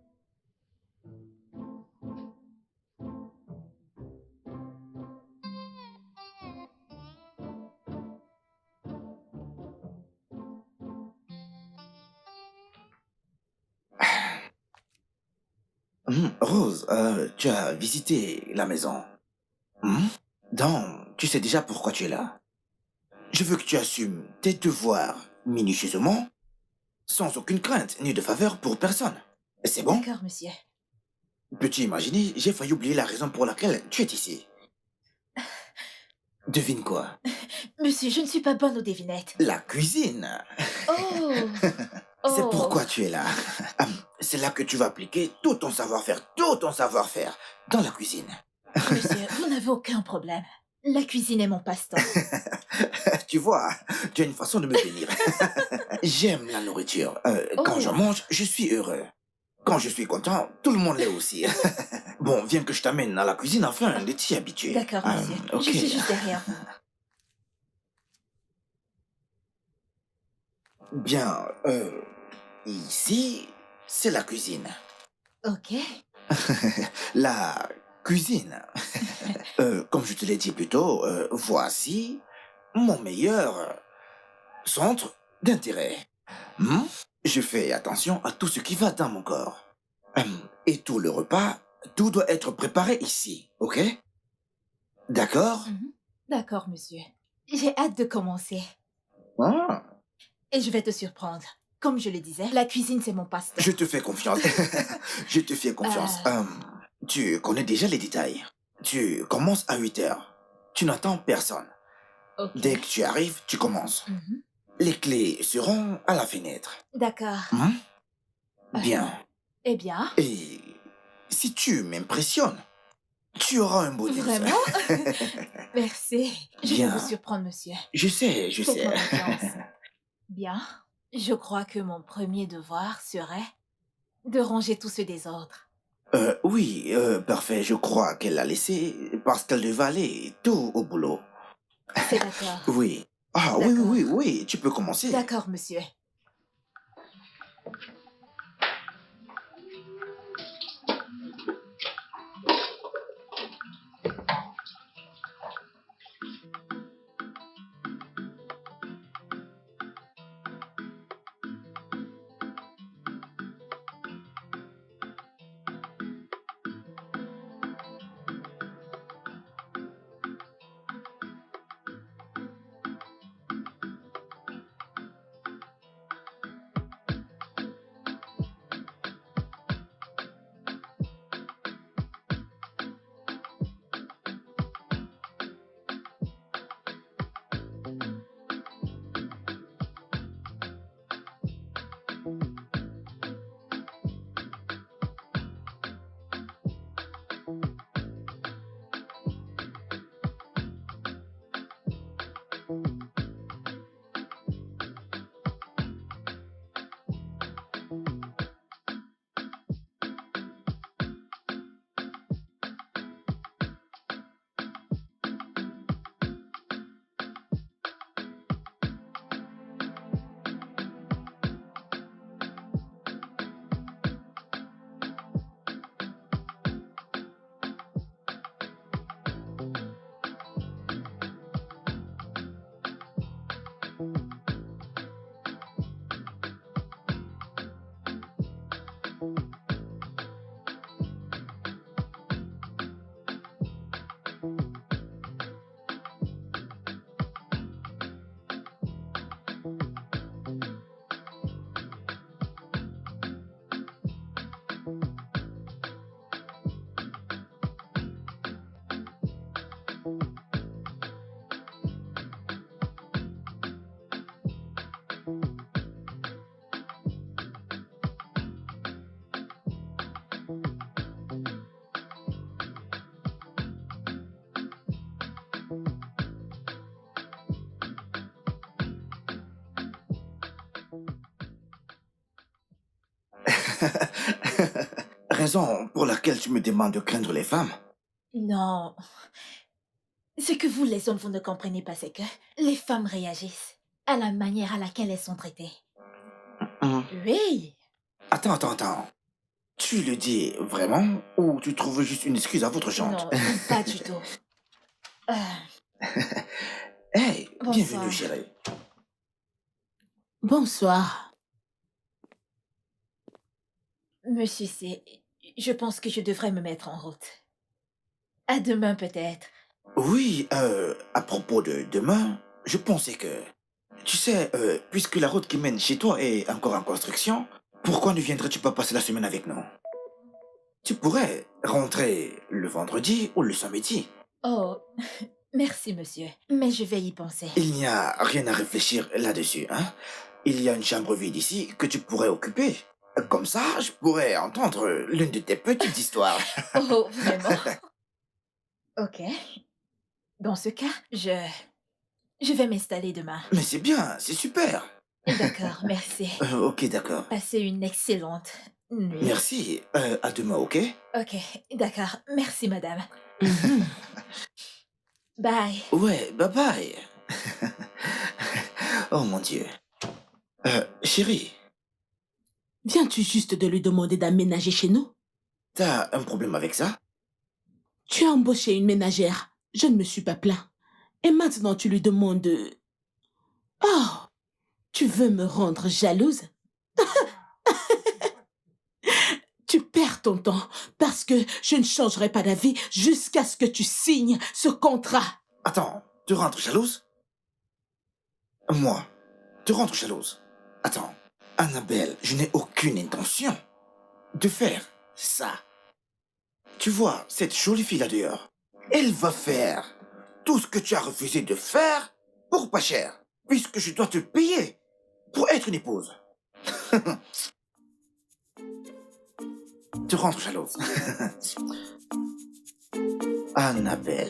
Rose, tu as visité la maison. Hmm? Donc, tu sais déjà pourquoi tu es là. Je veux que tu assumes tes devoirs minutieusement, sans aucune crainte ni de faveur pour personne. C'est bon? D'accord, monsieur. Peux-tu imaginer, j'ai failli oublier la raison pour laquelle tu es ici. Devine quoi? Monsieur, je ne suis pas bonne aux devinettes. La cuisine. Oh! C'est Oh! pourquoi tu es là. C'est là que tu vas appliquer tout ton savoir-faire dans la cuisine. Monsieur, vous n'avez aucun problème. La cuisine est mon passe-temps. Tu vois, tu as une façon de me bénir. J'aime la nourriture. Quand Oh. je mange, je suis heureux. Quand je suis content, tout le monde l'est aussi. Bon, viens que je t'amène à la cuisine afin de t'y habituer. D'accord, monsieur. Ok. Je suis juste derrière vous. Bien, ici, c'est la cuisine. Ok. La cuisine. Comme je te l'ai dit plus tôt, voici mon meilleur centre d'intérêt. Hmm? Je fais attention à tout ce qui va dans mon corps. Et tout le repas, tout doit être préparé ici, ok? D'accord? Mhm. D'accord, monsieur. J'ai hâte de commencer. Ah, Et je vais te surprendre. Comme je le disais, la cuisine, c'est mon passe-temps. je te fais confiance. Je te fais confiance. Tu connais déjà les détails. Tu commences à 8 heures. Tu n'attends personne. Ok. Dès que tu arrives, tu commences. Mhm. Les clés seront à la fenêtre. D'accord. Hmm? Bien. Eh bien, Et si tu m'impressionnes, tu auras un bonus. vraiment? Merci. Je vais Bien. vous surprendre, monsieur. Je sais. Faites-moi confiance. Bien. Je crois que mon premier devoir serait de ranger tout ce désordre. Oui, parfait. Je crois qu'elle l'a laissé parce qu'elle devait aller tout au boulot. C'est d'accord. Oui. Ah, oui, D'accord. oui, tu peux commencer. D'accord, monsieur. Raison pour laquelle tu me demandes de craindre les femmes. Non. Ce que vous, les hommes, vous ne comprenez pas, c'est que les femmes réagissent à la manière à laquelle elles sont traitées. Hum. Oui. Attends. Tu le dis vraiment ou tu trouves juste une excuse à votre genre? Non, pas du tout. Hey, Bonsoir. bienvenue chérie. Bonsoir. Monsieur C, je pense que je devrais me mettre en route. À demain peut-être. Oui, à propos de demain, je pensais que... Tu sais, puisque la route qui mène chez toi est encore en construction, pourquoi ne viendrais-tu pas passer la semaine avec nous? Tu pourrais rentrer le vendredi ou le samedi. Oh, merci monsieur, mais je vais y penser. Il n'y a rien à réfléchir là-dessus, hein? Il y a une chambre vide ici que tu pourrais occuper. Comme ça, je pourrais entendre l'une de tes petites histoires. Oh, vraiment? Ok. Dans ce cas, je vais m'installer demain. Mais c'est bien, c'est super. D'accord, merci. Ok, d'accord. Passez une excellente nuit. Merci. À demain, ok? Ok, d'accord. Merci, madame. Mhm. Bye. Ouais, bye bye. Oh mon Dieu. Chérie, Viens-tu juste de lui demander d'aménager chez nous? t'as un problème avec ça? Tu as embauché une ménagère. Je ne me suis pas plaint. Et maintenant tu lui demandes de... Oh, tu veux me rendre jalouse? Tu perds ton temps parce que je ne changerai pas d'avis jusqu'à ce que tu signes ce contrat. Attends, te rendre jalouse? Moi, te rendre jalouse? Attends, Annabelle, je n'ai aucune intention de faire ça. Tu vois, cette jolie fille là dehors, elle va faire tout ce que tu as refusé de faire pour pas cher, puisque je dois te payer pour être une épouse. Te rendre jalouse. Annabelle.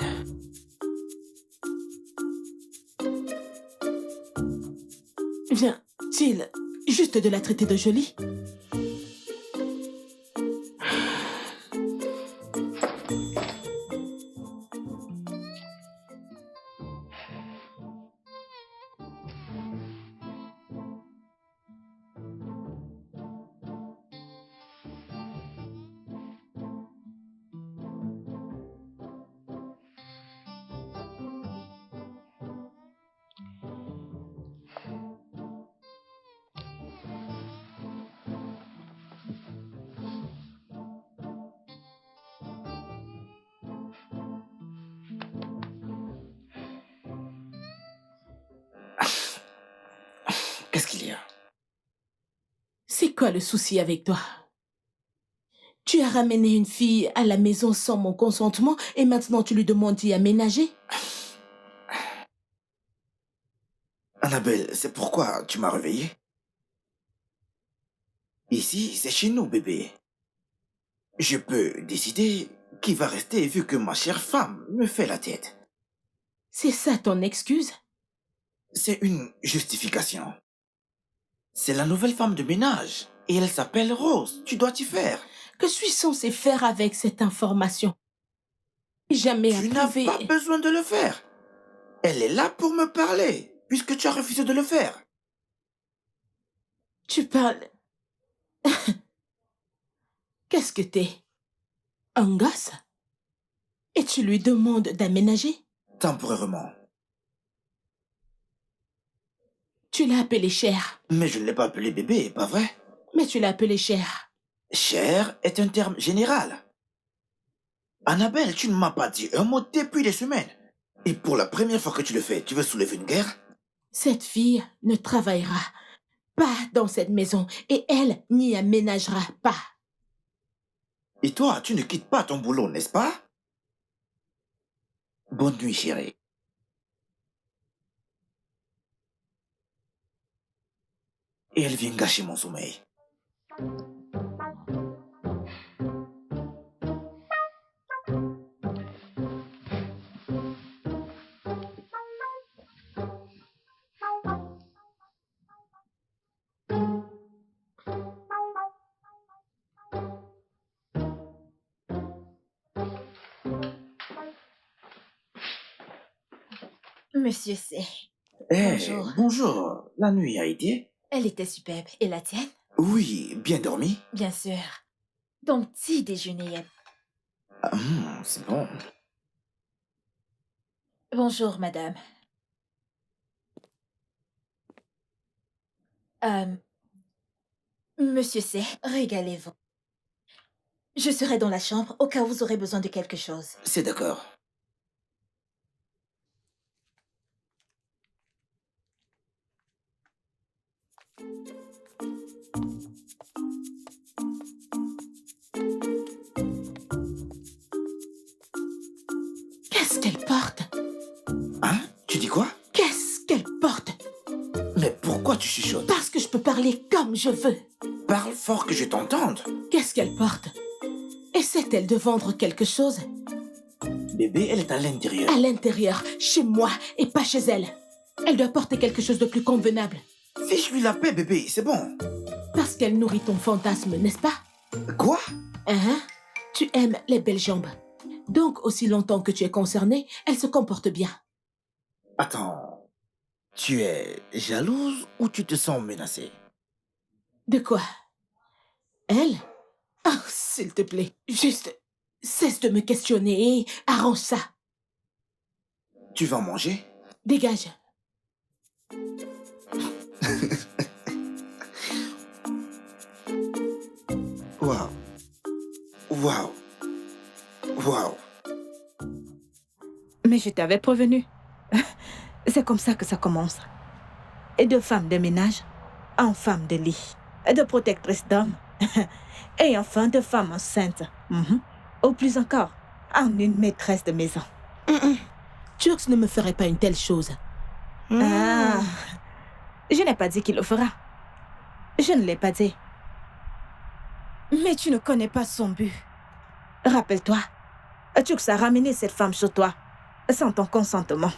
Vient-il juste de la traiter de jolie? Qu'est-ce qu'il y a? C'est quoi le souci avec toi? Tu as ramené une fille à la maison sans mon consentement et maintenant tu lui demandes d'y aménager? Annabelle, c'est pourquoi tu m'as réveillé? Ici, c'est chez nous, bébé. Je peux décider qui va rester vu que ma chère femme me fait la tête. C'est ça ton excuse? C'est une justification. C'est la nouvelle femme de ménage et elle s'appelle Rose. Tu dois t'y faire. Que suis-je censé faire avec cette information? Jamais Tu n'as approuvé. pas besoin de le faire. Elle est là pour me parler, puisque tu as refusé de le faire. Tu parles... Qu'est-ce que t'es? Un gosse? Et tu lui demandes d'aménager? Temporairement. Tu l'as appelé cher. Mais je ne l'ai pas appelé bébé, pas vrai? Mais tu l'as appelé cher. Cher est un terme général. Annabelle, tu ne m'as pas dit un mot depuis des semaines. Et pour la première fois que tu le fais, tu veux soulever une guerre? Cette fille ne travaillera pas dans cette maison et elle n'y aménagera pas. Et toi, tu ne quittes pas ton boulot, n'est-ce pas? Bonne nuit, chérie. Et elle vient gâcher mon sommeil. Monsieur C. Eh, Bonjour. bonjour. La nuit a été? Elle était superbe. Et la tienne? Oui, bien dormi? Bien sûr. Ton petit déjeuner. C'est bon. Bonjour, madame. Monsieur C, régalez-vous. Je serai dans la chambre au cas où vous aurez besoin de quelque chose. C'est d'accord. Qu'est-ce qu'elle porte? Hein? Tu dis quoi? Qu'est-ce qu'elle porte? Mais pourquoi tu chuchotes? Parce que je peux parler comme je veux. Parle fort que je t'entende. Qu'est-ce qu'elle porte? Essaie-t-elle de vendre quelque chose? Bébé, elle est à l'intérieur. À l'intérieur, chez moi et pas chez elle. Elle doit porter quelque chose de plus convenable. Fiche-lui la paix, bébé, c'est bon. Parce qu'elle nourrit ton fantasme, n'est-ce pas? Quoi? Hein? Tu aimes les belles jambes. Donc, aussi longtemps que tu es concerné, elle se comporte bien. Attends. Tu es jalouse ou tu te sens menacée? De quoi? Elle? Oh, s'il te plaît, juste cesse de me questionner et arrange ça. Tu vas manger? Dégage. Waouh. Waouh. Waouh. Mais je t'avais prévenu. C'est comme ça que ça commence. Et de femme de ménage en femme de lit. De protectrice d'hommes. Et enfin de femme enceinte. Ou plus encore, en une maîtresse de maison. Turks ne me ferait pas une telle chose. Ah, je n'ai pas dit qu'il le fera. Je ne l'ai pas dit. Mais tu ne connais pas son but. Rappelle-toi, Turks a ramené cette femme chez toi, sans ton consentement.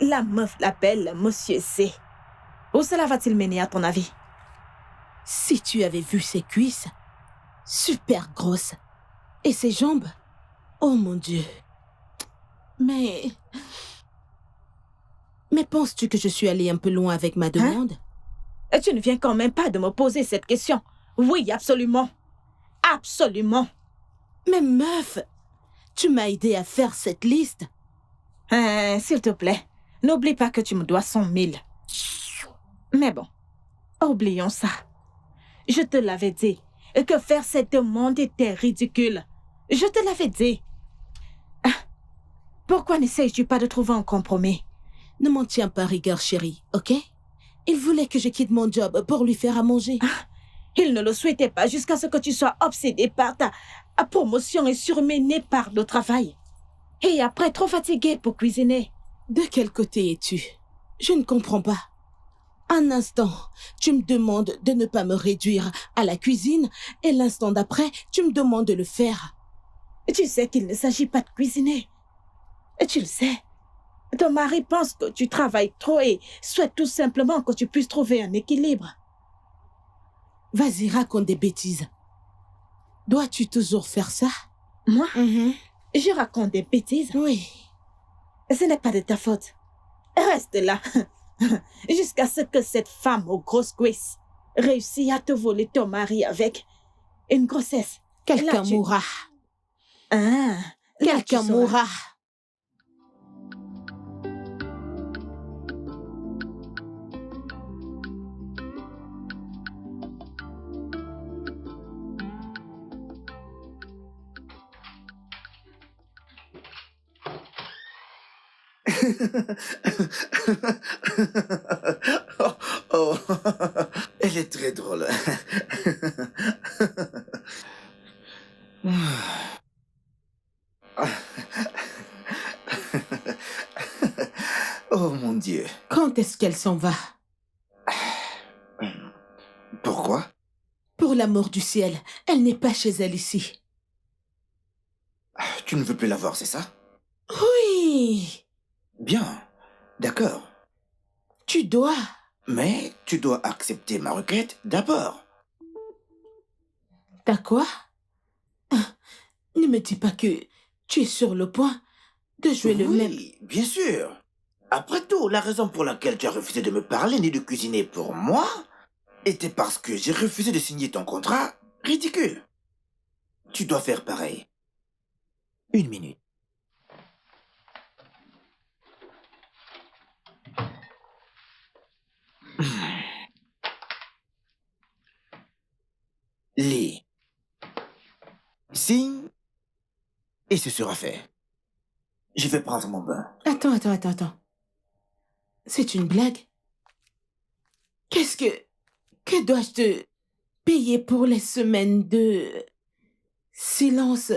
La meuf l'appelle Monsieur C. Où cela va-t-il mener à ton avis? Si tu avais vu ses cuisses, super grosses, et ses jambes, oh mon Dieu. Mais penses-tu que je suis allée un peu loin avec ma demande? Et tu ne viens quand même pas de me poser cette question. Oui, absolument. Absolument. Mais meuf, tu m'as aidé à faire cette liste. S'il te plaît, n'oublie pas que tu me dois 100 000. Mais bon, oublions ça. Je te l'avais dit que faire cette demande était ridicule. Je te l'avais dit. Pourquoi n'essayes-tu pas de trouver un compromis? Ne m'en tiens pas rigueur, chérie, ok? Il voulait que je quitte mon job pour lui faire à manger. Il ne le souhaitait pas jusqu'à ce que tu sois obsédée par ta promotion et surmenée par le travail. Et après, trop fatiguée pour cuisiner. De quel côté es-tu? Je ne comprends pas. Un instant, tu me demandes de ne pas me réduire à la cuisine et l'instant d'après, tu me demandes de le faire. Tu sais qu'il ne s'agit pas de cuisiner. Tu le sais. Ton mari pense que tu travailles trop et souhaite tout simplement que tu puisses trouver un équilibre. Vas-y, raconte des bêtises. Dois-tu toujours faire ça? Moi? Je raconte des bêtises? Oui. Ce n'est pas de ta faute. Reste là. Jusqu'à ce que cette femme aux grosses cuisses réussisse à te voler ton mari avec une grossesse. Quelqu'un mourra. Ah, quelqu'un mourra. Oh, elle est très drôle. Oh mon Dieu. Quand est-ce qu'elle s'en va? Pourquoi? Pour l'amour du ciel, elle n'est pas chez elle ici. Tu ne veux plus la voir, c'est ça? Oui, Bien. D'accord. tu dois. Mais tu dois accepter ma requête d'abord. T'as quoi? Ne me dis pas que tu es sur le point de jouer le même. Oui, bien sûr. Après tout, la raison pour laquelle tu as refusé de me parler ni de cuisiner pour moi était parce que j'ai refusé de signer ton contrat ridicule. Tu dois faire pareil. 1 minute. Lis. Signe. Et ce sera fait. Je vais prendre mon bain. Attends. C'est une blague? Que dois-je te payer pour les semaines de silence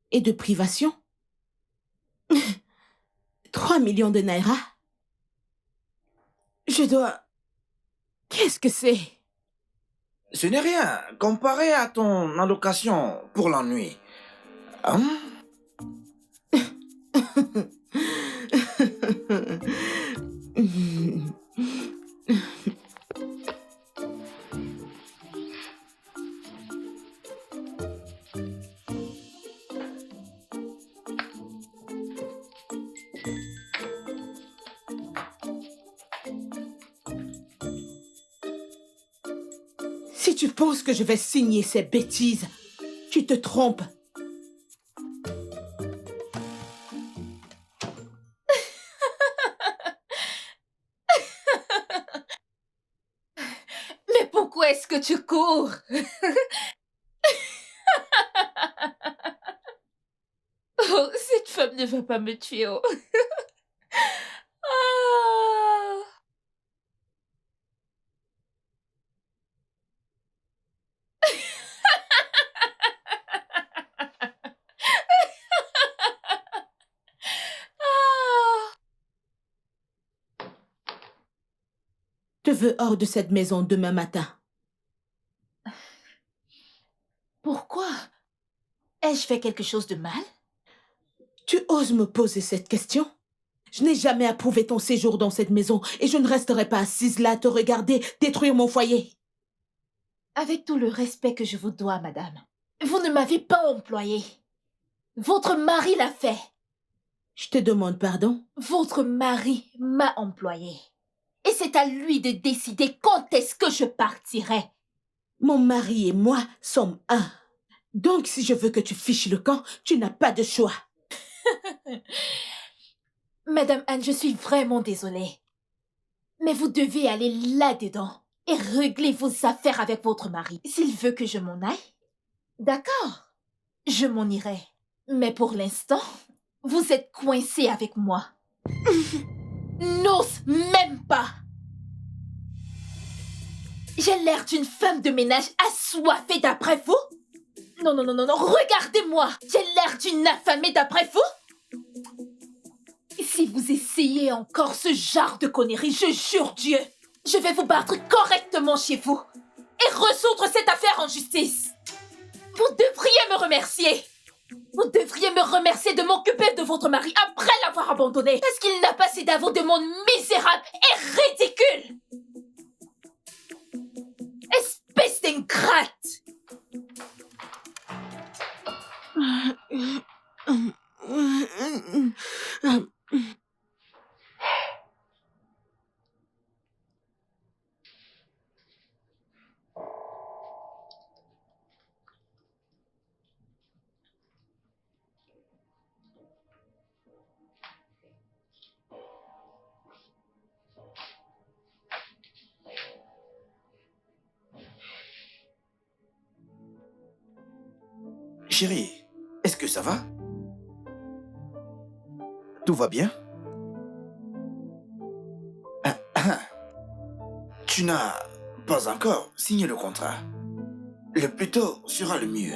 et de privation? 3 millions de naira? Je dois... Qu'est-ce que c'est? Ce n'est rien comparé à ton allocation pour l'ennui. Hein? Si tu penses que je vais signer ces bêtises, tu te trompes. Mais pourquoi est-ce que tu cours? Oh, cette femme ne va pas me tuer. Oh. Ah. Ah. Je veux hors de cette maison demain matin. Pourquoi? Ai-je fait quelque chose de mal? Tu oses me poser cette question? Je n'ai jamais approuvé ton séjour dans cette maison et je ne resterai pas assise là à te regarder détruire mon foyer. Avec tout le respect que je vous dois, madame, vous ne m'avez pas employée. Votre mari l'a fait. Je te demande pardon. Votre mari m'a employée. Et c'est à lui de décider quand est-ce que je partirai. Mon mari et moi sommes un. Donc si je veux que tu fiches le camp, tu n'as pas de choix. Madame Anne, je suis vraiment désolée. Mais vous devez aller là-dedans et régler vos affaires avec votre mari. S'il veut que je m'en aille, d'accord, je m'en irai. Mais pour l'instant, vous êtes coincé avec moi. N'ose même pas. J'ai l'air d'une femme de ménage assoiffée d'après vous? Non, regardez-moi. J'ai l'air d'une affamée d'après vous? Si vous essayez encore ce genre de conneries, je jure Dieu, je vais vous battre correctement chez vous et résoudre cette affaire en justice. Vous devriez me remercier. Vous devriez me remercier de m'occuper de votre mari après l'avoir abandonné parce qu'il n'a pas ces d'avant de monde misérable et ridicule. Espèce d'ingrate. Chérie, est-ce que ça va? Tout va bien? Tu n'as pas encore signé le contrat. Le plus tôt sera le mieux.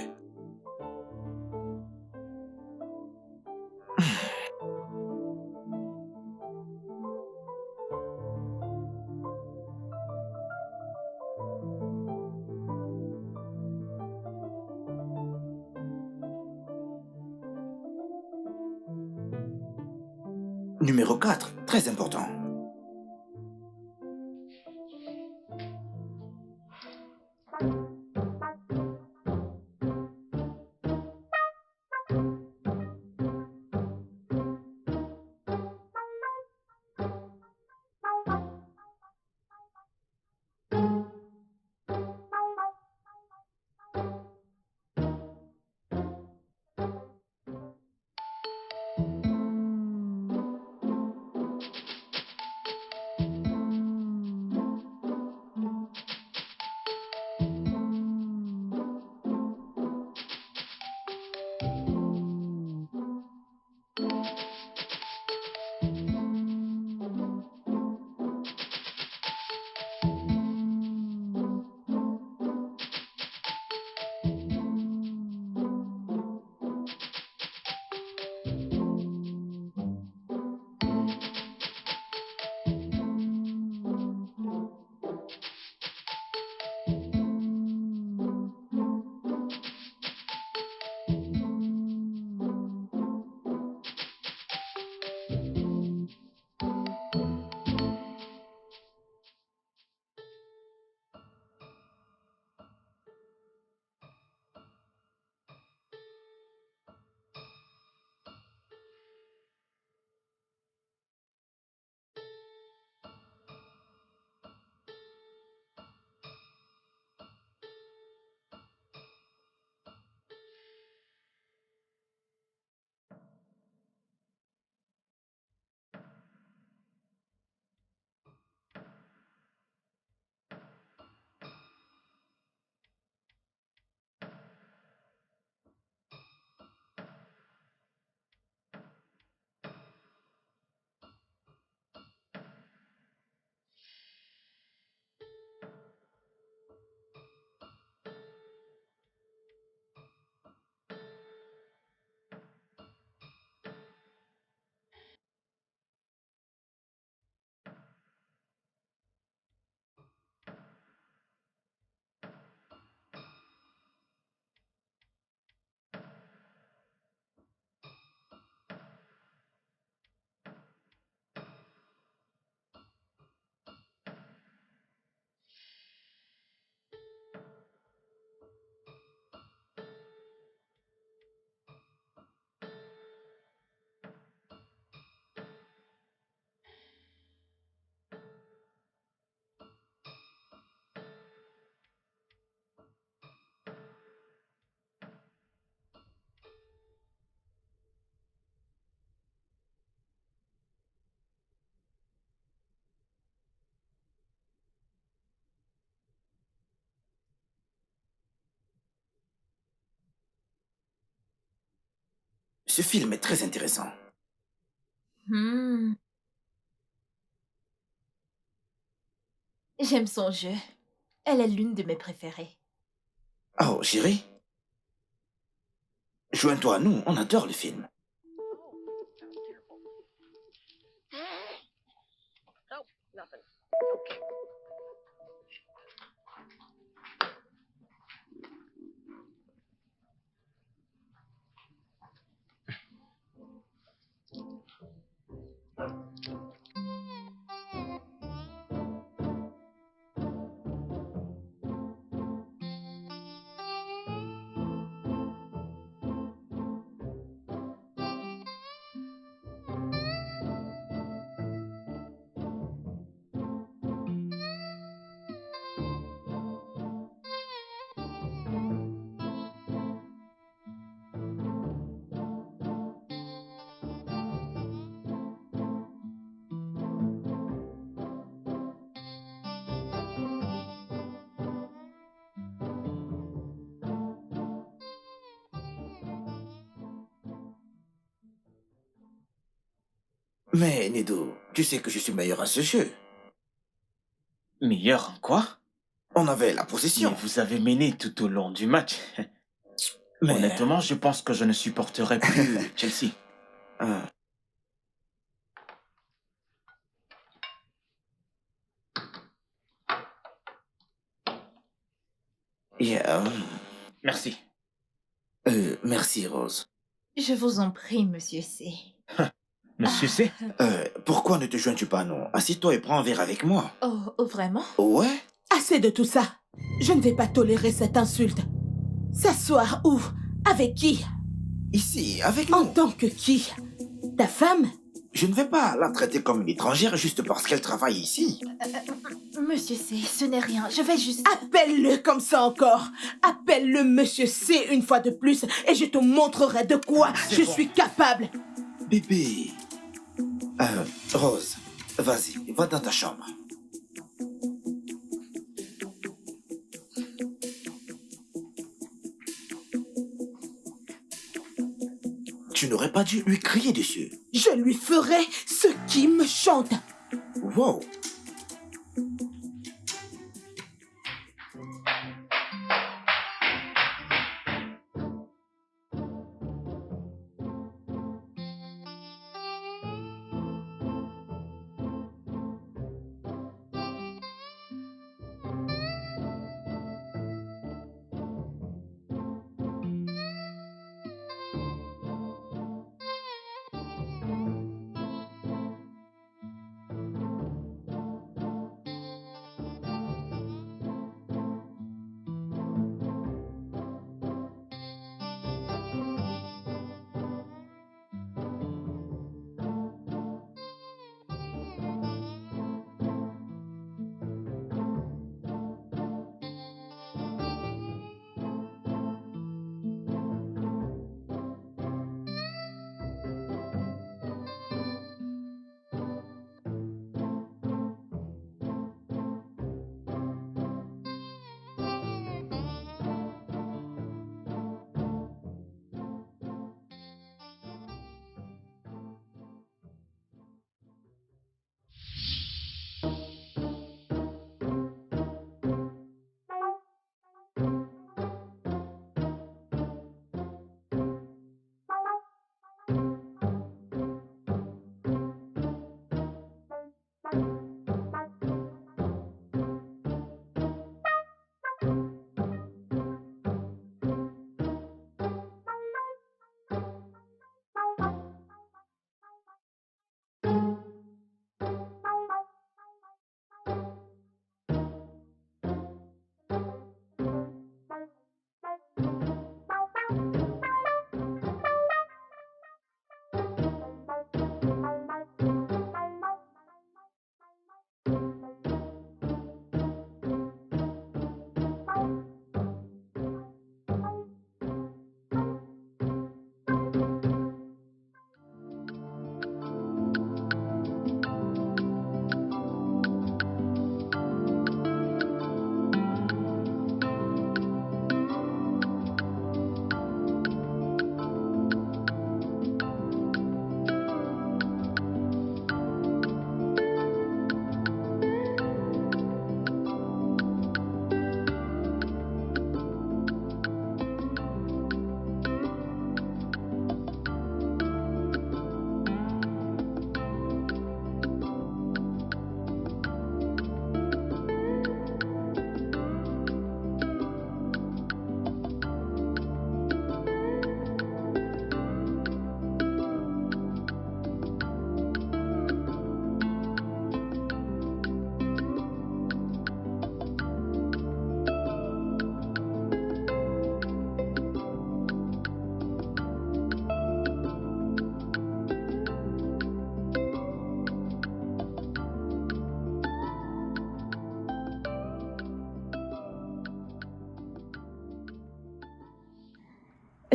Numéro 4, très important. Ce film est très intéressant. Hmm. J'aime son jeu. Elle est l'une de mes préférées. Oh, chérie, joins-toi à nous, on adore le film. Mais, Nido, tu sais que je suis meilleur à ce jeu. Meilleur en quoi? On avait la Mais possession. vous avez mené tout au long du match. Mais... Honnêtement, je pense que je ne supporterai plus Chelsea. euh, yeah, Merci. merci, Rose. Je vous en prie, monsieur C. Monsieur C? Pourquoi ne te joins-tu pas, non? Assieds-toi et prends un verre avec moi. Oh, vraiment? Ouais? Assez de tout ça. Je ne vais pas tolérer cette insulte. S'asseoir où? Avec qui? Ici, avec En nous. tant que qui? Ta femme? Je ne vais pas la traiter comme une étrangère juste parce qu'elle travaille ici. Monsieur C, ce n'est rien. Je vais juste... Appelle-le comme ça encore. Appelle-le Monsieur C une fois de plus et je te montrerai de quoi je suis capable. Bébé. Rose, vas-y, va dans ta chambre. Tu n'aurais pas dû lui crier dessus. Je lui ferai ce qui me chante. Wow.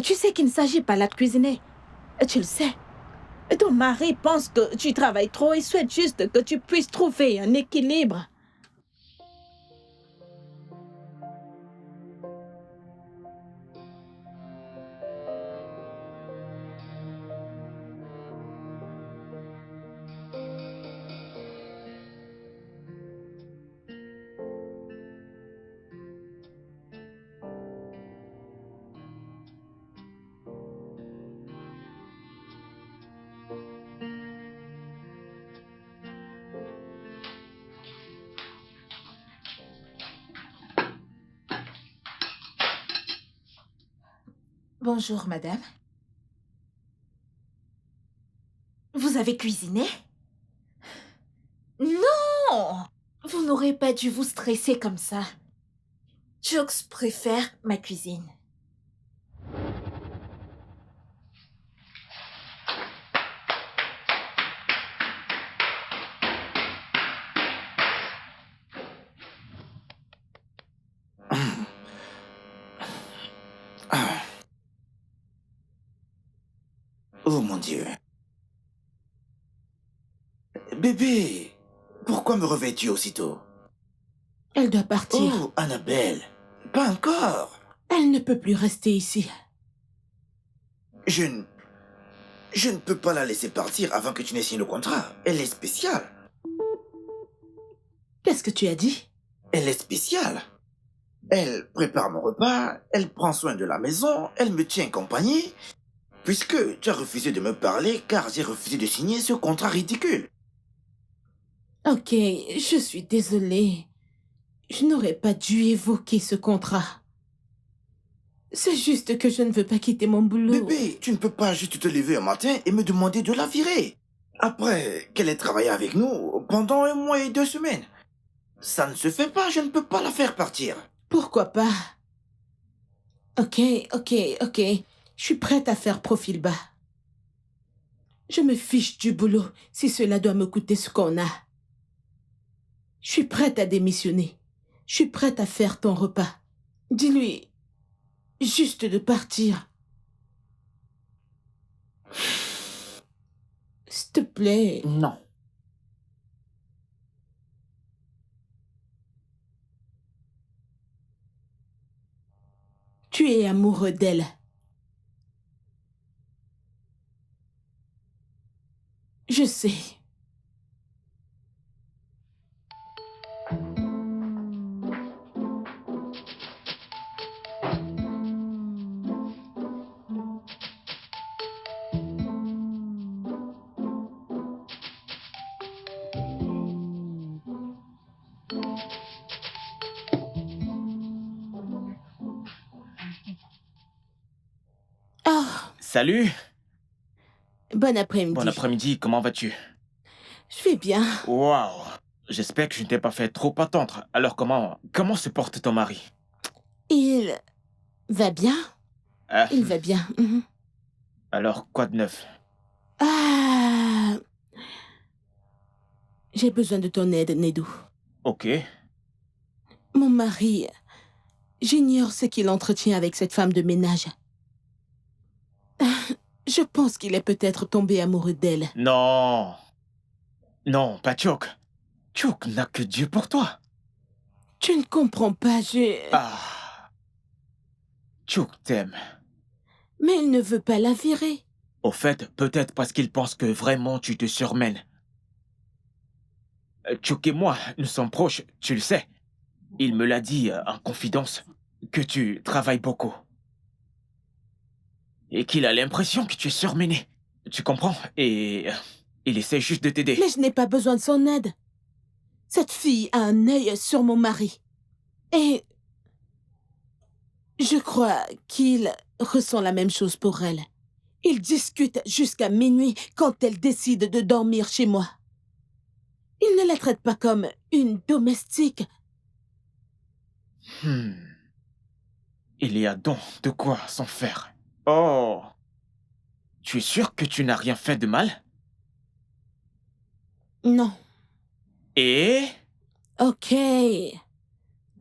Tu sais qu'il ne s'agit pas là de cuisiner. Tu le sais. Ton mari pense que tu travailles trop et souhaite juste que tu puisses trouver un équilibre. Bonjour, madame. Vous avez cuisiné? Non! Vous n'aurez pas dû vous stresser comme ça. Jokes préfère ma cuisine. Ah. Oh mon Dieu. Bébé, pourquoi me réveilles-tu aussitôt? Elle doit partir. Oh, Annabelle, pas encore. Elle ne peut plus rester ici. Je ne peux pas la laisser partir avant que tu n'aies signé le contrat. Elle est spéciale. Qu'est-ce que tu as dit? Elle est spéciale. Elle prépare mon repas, elle prend soin de la maison, elle me tient compagnie, puisque tu as refusé de me parler car j'ai refusé de signer ce contrat ridicule. Ok, je suis désolée. Je n'aurais pas dû évoquer ce contrat. C'est juste que je ne veux pas quitter mon boulot. Bébé, tu ne peux pas juste te lever un matin et me demander de la virer. Après qu'elle ait travaillé avec nous pendant 1 mois et 2 semaines. Ça ne se fait pas, je ne peux pas la faire partir. Pourquoi pas? Ok. Je suis prête à faire profil bas. Je me fiche du boulot si cela doit me coûter ce qu'on a. Je suis prête à démissionner. Je suis prête à faire ton repas. Dis-lui juste de partir. S'il te plaît. Non. Tu es amoureux d'elle. Je sais. Salut. Bon après-midi. Bon après-midi, comment vas-tu? Je vais bien. Waouh. J'espère que je ne t'ai pas fait trop attendre. Alors comment se porte ton mari? Il va bien. Ah, Il va bien. Mhm. alors, quoi de neuf? Ah. J'ai besoin de ton aide, Nedou. Ok. Mon mari, j'ignore ce qu'il entretient avec cette femme de ménage. Je pense qu'il est peut-être tombé amoureux d'elle. Non. Non, pas Chouk. Chouk n'a que Dieu pour toi. Tu ne comprends pas, Ah. Chouk t'aime. Mais il ne veut pas la virer. Au fait, peut-être parce qu'il pense que vraiment tu te surmènes. Chouk et moi, nous sommes proches, tu le sais. Il me l'a dit en confidence que tu travailles beaucoup. Et qu'il a l'impression que tu es surmené. Tu comprends? Et il essaie juste de t'aider. Mais je n'ai pas besoin de son aide. Cette fille a un œil sur mon mari. Et je crois qu'il ressent la même chose pour elle. Ils discutent jusqu'à minuit quand elle décide de dormir chez moi. Il ne la traite pas comme une domestique. Il y a donc de quoi s'en faire. Oh. Tu es sûr que tu n'as rien fait de mal? Non. Et? Ok.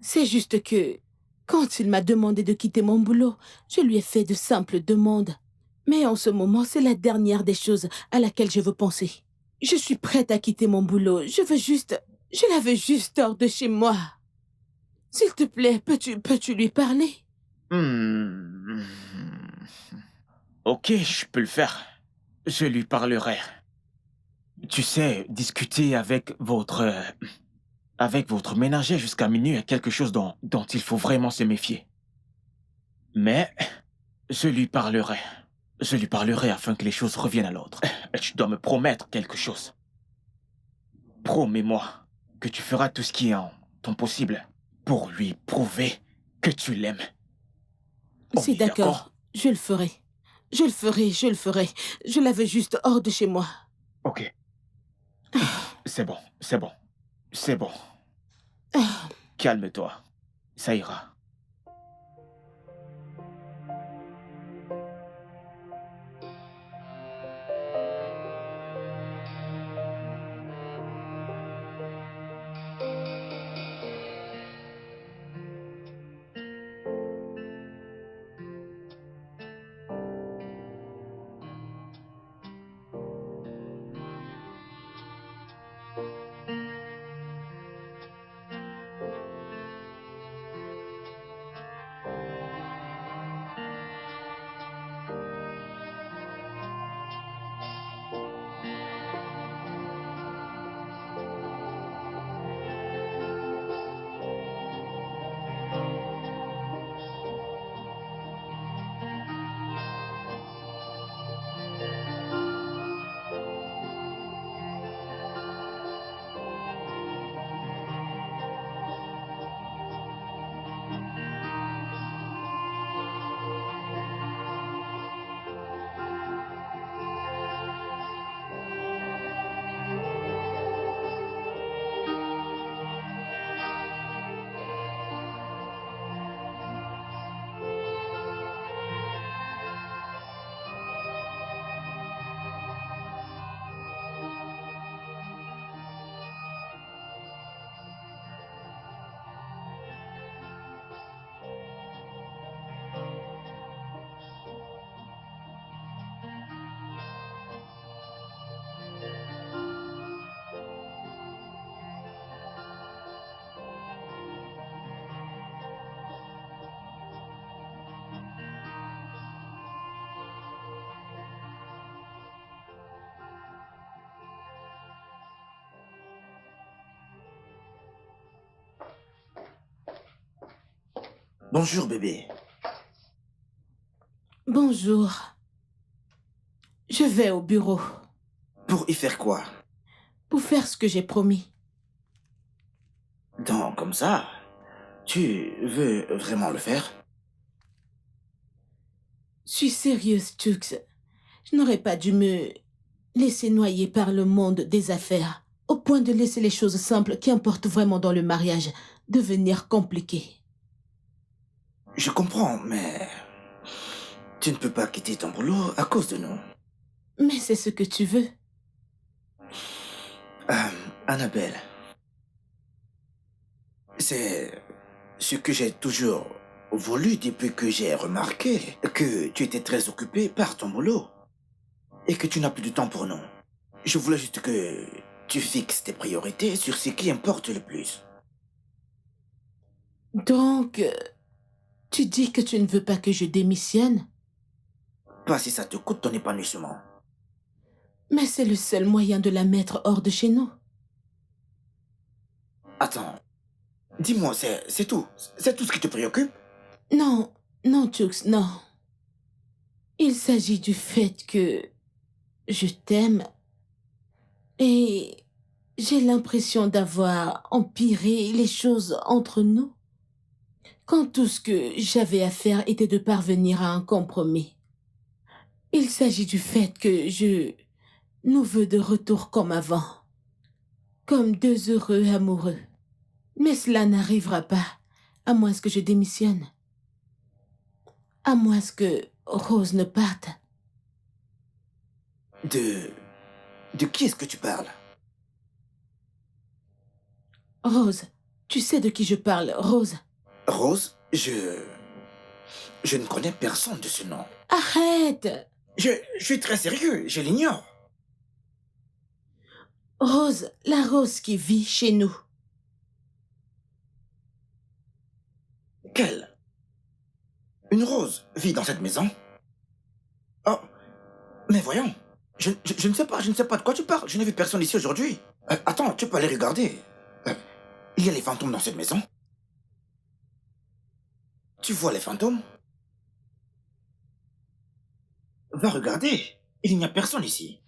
C'est juste que, quand il m'a demandé de quitter mon boulot, je lui ai fait de simples demandes. Mais en ce moment, c'est la dernière des choses à laquelle je veux penser. Je suis prête à quitter mon boulot. Je la veux juste hors de chez moi. S'il te plaît, peux-tu lui parler? Ok, je peux le faire. Je lui parlerai. Tu sais, discuter avec votre ménager jusqu'à minuit est quelque chose dont il faut vraiment se méfier. Mais je lui parlerai. Je lui parlerai afin que les choses reviennent à l'ordre. Tu dois me promettre quelque chose. Promets-moi que tu feras tout ce qui est en ton possible pour lui prouver que tu l'aimes. C'est d'accord. Je le ferai. Je le ferai. Je la veux juste hors de chez moi. Ok, c'est bon, c'est bon, c'est bon. Ah, Calme-toi. Ça ira. Bonjour, bébé. bonjour. Je vais au bureau Pour y faire quoi? pour faire ce que j'ai promis. Donc, comme ça, tu veux vraiment le faire? Je suis sérieuse, Tux. Je n'aurais pas dû me laisser noyer par le monde des affaires, au point de laisser les choses simples qui importent vraiment dans le mariage devenir compliquées. Je comprends, mais tu ne peux pas quitter ton boulot à cause de nous. Mais c'est ce que tu veux. Annabelle, c'est ce que j'ai toujours voulu depuis que j'ai remarqué que tu étais très occupé par ton boulot et que tu n'as plus de temps pour nous. Je voulais juste que tu fixes tes priorités sur ce qui importe le plus. Donc, tu dis que tu ne veux pas que je démissionne? Pas si ça te coûte ton épanouissement. Mais c'est le seul moyen de la mettre hors de chez nous. Attends, dis-moi, c'est tout? C'est tout ce qui te préoccupe? Non, non, Tux, non. Il s'agit du fait que je t'aime et j'ai l'impression d'avoir empiré les choses entre nous quand tout ce que j'avais à faire était de parvenir à un compromis. Il s'agit du fait que je nous veux de retour comme avant, comme deux heureux amoureux. Mais cela n'arrivera pas, à moins que je démissionne. À moins que Rose ne parte. De... De qui est-ce que tu parles? Rose, tu sais de qui je parle, Rose. Rose, je ne connais personne de ce nom. Arrête! Je suis très sérieux, je l'ignore. Rose, la Rose qui vit chez nous. Quelle? Une Rose vit dans cette maison? Oh, mais voyons. Je ne sais pas, je ne sais pas de quoi tu parles. Je n'ai vu personne ici aujourd'hui. Attends, tu peux aller regarder. Il y a les fantômes dans cette maison? Tu vois les fantômes? Va regarder. Il n'y a personne ici.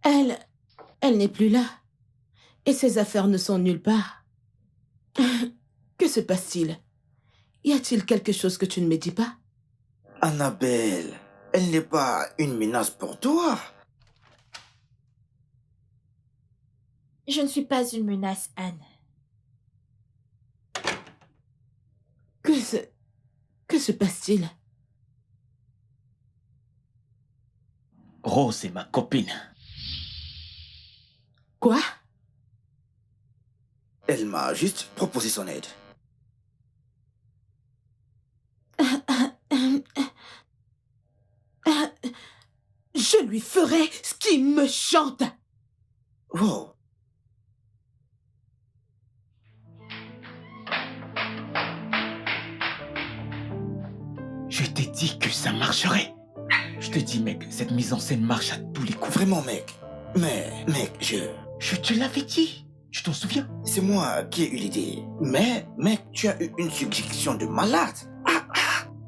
Elle n'est plus là. Et ses affaires ne sont nulle part. Que se passe-t-il? Y a-t-il quelque chose que tu ne me dis pas? Annabelle, elle n'est pas une menace pour toi. Je ne suis pas une menace, Anne. Que se passe-t-il? Rose est ma copine. Quoi? Elle m'a juste proposé son aide. Je lui ferai ce qui me chante. Wow. Je t'ai dit que ça marcherait. Je te dis, mec, cette mise en scène marche à tous les coups. Vraiment, mec. Mais, mec, Je te l'avais dit. Tu t'en souviens? c'est moi qui ai eu l'idée. Mais, mec, tu as eu une suggestion de malade.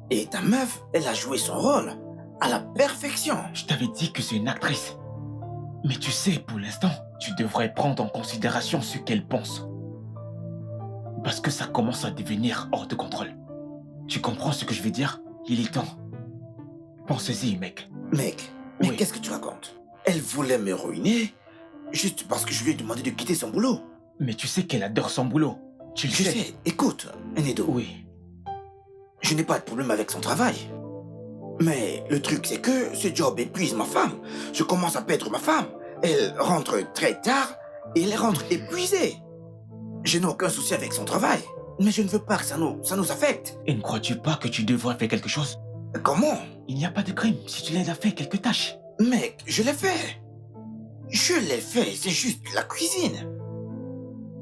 Et ta meuf, elle a joué son rôle à la perfection. Je t'avais dit que c'est une actrice. Mais tu sais, pour l'instant, tu devrais prendre en considération ce qu'elle pense. Parce que ça commence à devenir hors de contrôle. Tu comprends ce que je veux dire? Il est temps. Pense-y, mec. Mec, Oui. qu'est-ce que tu racontes? Elle voulait me ruiner juste parce que je lui ai demandé de quitter son boulot. Mais tu sais qu'elle adore son boulot. Tu le Je sais, écoute, Nedo, Oui. je n'ai pas de problème avec son travail. Mais le truc, c'est que ce job épuise ma femme. Je commence à perdre ma femme. Elle rentre très tard et elle rentre épuisée. Je n'ai aucun souci avec son travail. Mais je ne veux pas que ça nous affecte. Et ne crois-tu pas que tu devrais faire quelque chose? Comment? Il n'y a pas de crime si tu l'aides à faire quelques tâches. Mec, je l'ai fait. Je l'ai fait, c'est juste la cuisine.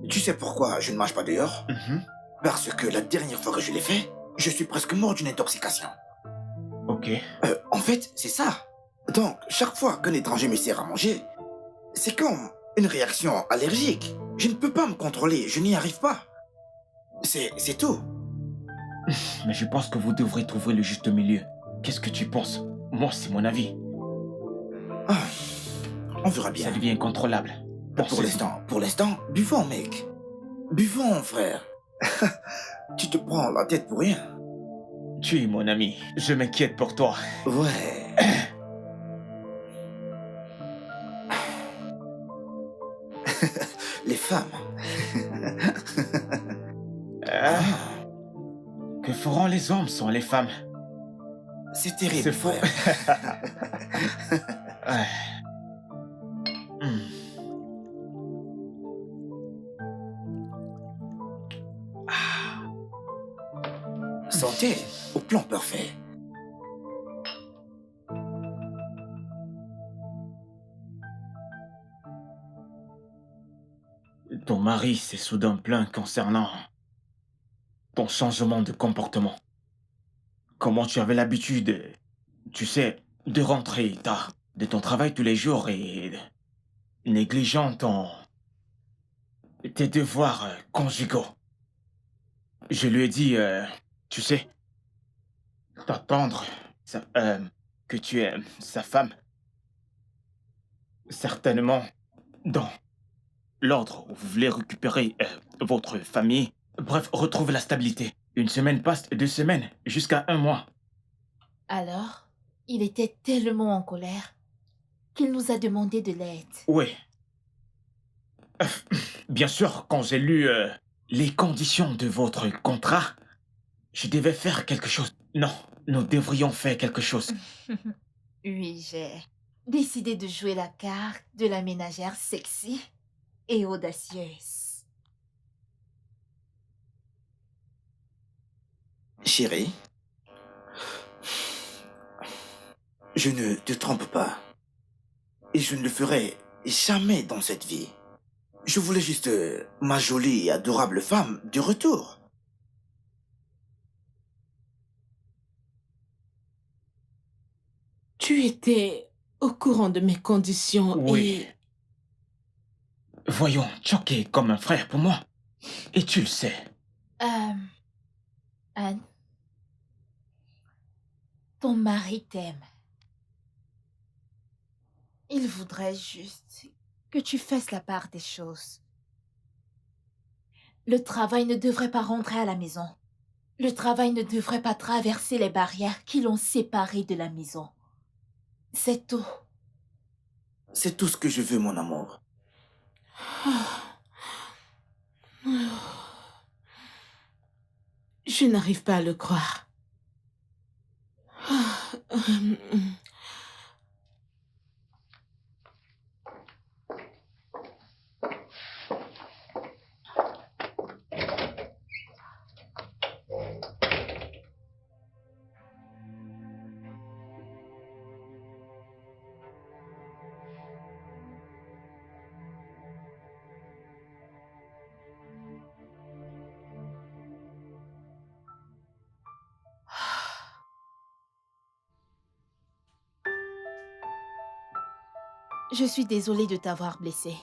Tu sais pourquoi je ne mange pas dehors? Parce que la dernière fois que je l'ai fait, je suis presque mort d'une intoxication. Ok. En fait, c'est ça. Donc, chaque fois qu'un étranger me sert à manger, c'est comme une réaction allergique. Je ne peux pas me contrôler, je n'y arrive pas. C'est tout. Mais je pense que vous devrez trouver le juste milieu. Qu'est-ce que tu penses? Moi, c'est mon avis. Ah, on verra bien. Ça devient incontrôlable. Pour l'instant, buvons, mec. Buvons, frère. Tu te prends la tête pour rien. Tu es mon ami. Je m'inquiète pour toi. Ouais. Les femmes. Ah, que feront les hommes sans les femmes? C'est terrible, C'est faux. frère. Ouais. Hmm. Santé au plan parfait. Ton mari s'est soudain plaint concernant ton changement de comportement. Comment tu avais l'habitude, tu sais, de rentrer tard de ton travail tous les jours et négligent tes devoirs conjugaux. Je lui ai dit, tu sais, t'attendre que tu es sa femme. Certainement, dans l'ordre où vous voulez récupérer votre famille. Bref, retrouve la stabilité. Une semaine passe, 2 semaines, jusqu'à 1 mois. Alors, il était tellement en colère qu'il nous a demandé de l'aide. Oui. Bien sûr, quand j'ai lu les conditions de votre contrat, je devais faire quelque chose. Non, nous devrions faire quelque chose. Oui, j'ai décidé de jouer la carte de la ménagère sexy et audacieuse. Chérie, je ne te trompe pas. Et je ne le ferai jamais dans cette vie. Je voulais juste ma jolie et adorable femme de retour. Tu étais au courant de mes conditions Oui. Voyons, Chuck est comme un frère pour moi. Et tu le sais. Anne, ton mari t'aime. Il voudrait juste que tu fasses la part des choses. Le travail ne devrait pas rentrer à la maison. Le travail ne devrait pas traverser les barrières qui l'ont séparé de la maison. C'est tout. C'est tout ce que je veux, mon amour. Je n'arrive pas à le croire. Je suis désolée de t'avoir blessée.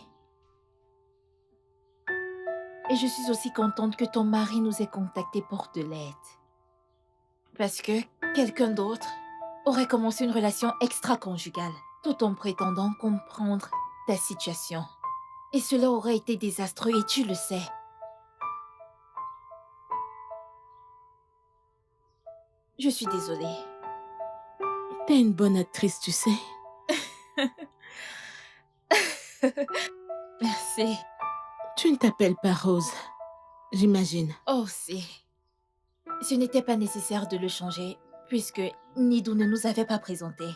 Et je suis aussi contente que ton mari nous ait contactés pour de l'aide. Parce que quelqu'un d'autre aurait commencé une relation extra-conjugale, tout en prétendant comprendre ta situation. Et cela aurait été désastreux et tu le sais. Je suis désolée. T'es une bonne actrice, tu sais. Merci. Tu ne t'appelles pas Rose, j'imagine. Oh, si. Ce n'était pas nécessaire de le changer, puisque Nidou ne nous avait pas présentés.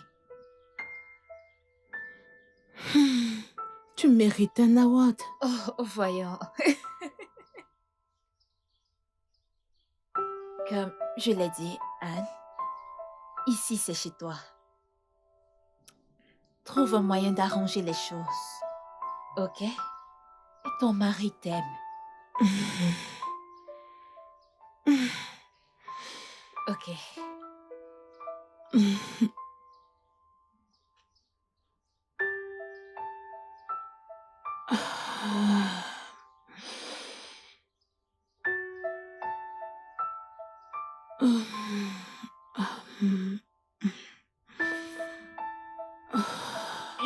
Tu mérites un award. Oh, voyons. Comme je l'ai dit, Anne, ici c'est chez toi. Trouve un moyen d'arranger les choses. Ok? Ton mari t'aime. Ok.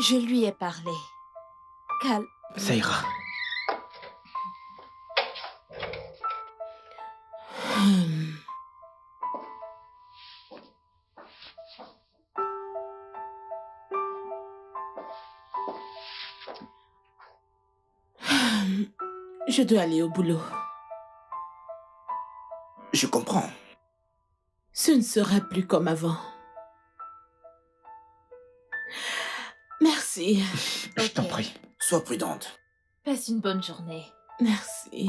Je lui ai parlé. Calme. Ça ira. Je dois aller au boulot. Je comprends. Ce ne sera plus comme avant. Merci. Je t'en Ok. prie. Sois prudente. Passe une bonne journée. Merci.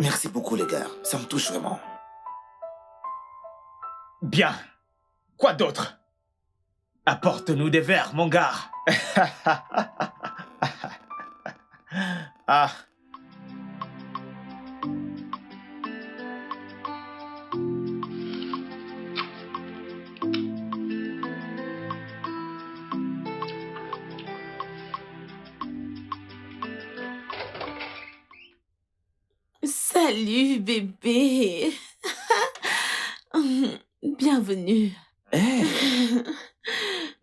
Merci beaucoup, les gars. Ça me touche vraiment. Bien. Quoi d'autre? Apporte-nous des verres, mon gars. Ah. Salut, bébé. Bienvenue. Hé,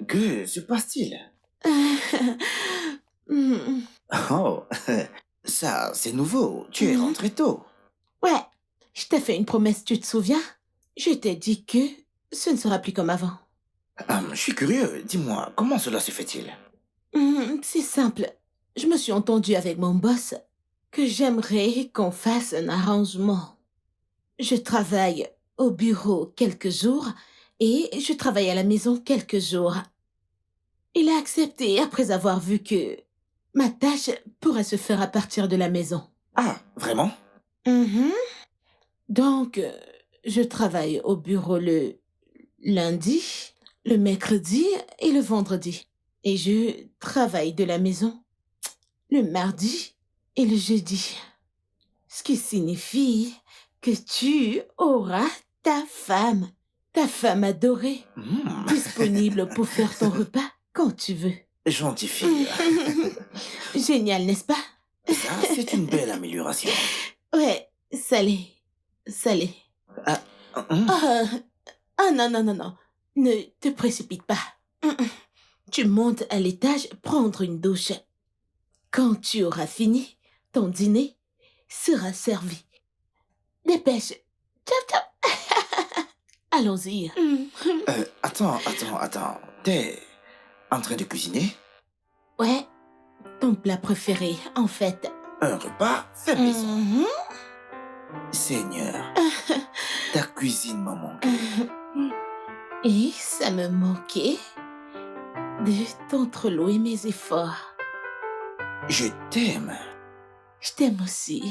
que se passe-t-il? Oh, ça, c'est nouveau. Tu es rentré tôt. Ouais, je t'ai fait une promesse, tu te souviens? Je t'ai dit que ce ne sera plus comme avant. Je suis curieux. Dis-moi, comment cela se fait-il? C'est simple. Je me suis entendue avec mon boss que j'aimerais qu'on fasse un arrangement. Je travaille au bureau quelques jours et je travaille à la maison quelques jours. Il a accepté après avoir vu que ma tâche pourrait se faire à partir de la maison. Ah, vraiment? Mhm. Donc, je travaille au bureau le lundi, le mercredi et le vendredi. Et je travaille de la maison le mardi et le jeudi. Ce qui signifie que tu auras ta femme adorée, disponible pour faire ton repas quand tu veux. Gentille fille. Génial, n'est-ce pas? Ça, c'est une belle amélioration. Ouais, salé. Ah, Ah, non, non, non, non. Ne te précipite pas. Tu montes à l'étage prendre une douche. Quand tu auras fini, ton dîner sera servi. Dépêche. Ciao, ciao. Allons-y. Attends. T'es en train de cuisiner? Ouais, ton plat préféré, en fait. Un repas fait maison. Seigneur, ta cuisine m'a manqué. Et ça me manquait de t'entrelouer mes efforts. Je t'aime. Je t'aime aussi.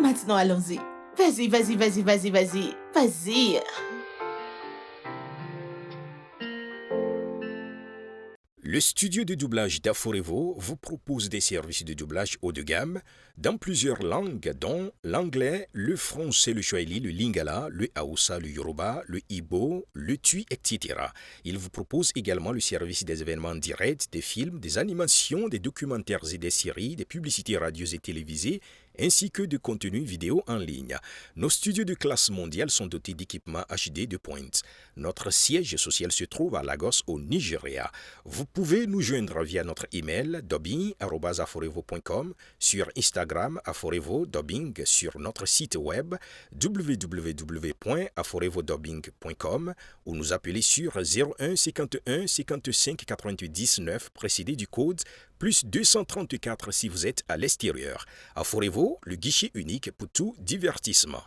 Maintenant, allons-y. Vas-y. Le studio de doublage d'Aforevo vous propose des services de doublage haut de gamme dans plusieurs langues, dont l'anglais, le français, le swahili, le lingala, le hausa, le yoruba, le igbo, le tui, etc. Il vous propose également le service des événements directs, des films, des animations, des documentaires et des séries, des publicités radios et télévisées, ainsi que de contenus vidéo en ligne. Nos studios de classe mondiale sont dotés d'équipements HD de pointe. Notre siège social se trouve à Lagos, au Nigeria. Vous pouvez nous joindre via notre email dubbing@aforevo.com, sur Instagram Aforevo Dubbing, sur notre site web www.aforevodubbing.com ou nous appeler sur 01 51 55 99 précédé du code plus 234 si vous êtes à l'extérieur. Aforevo, le guichet unique pour tout divertissement.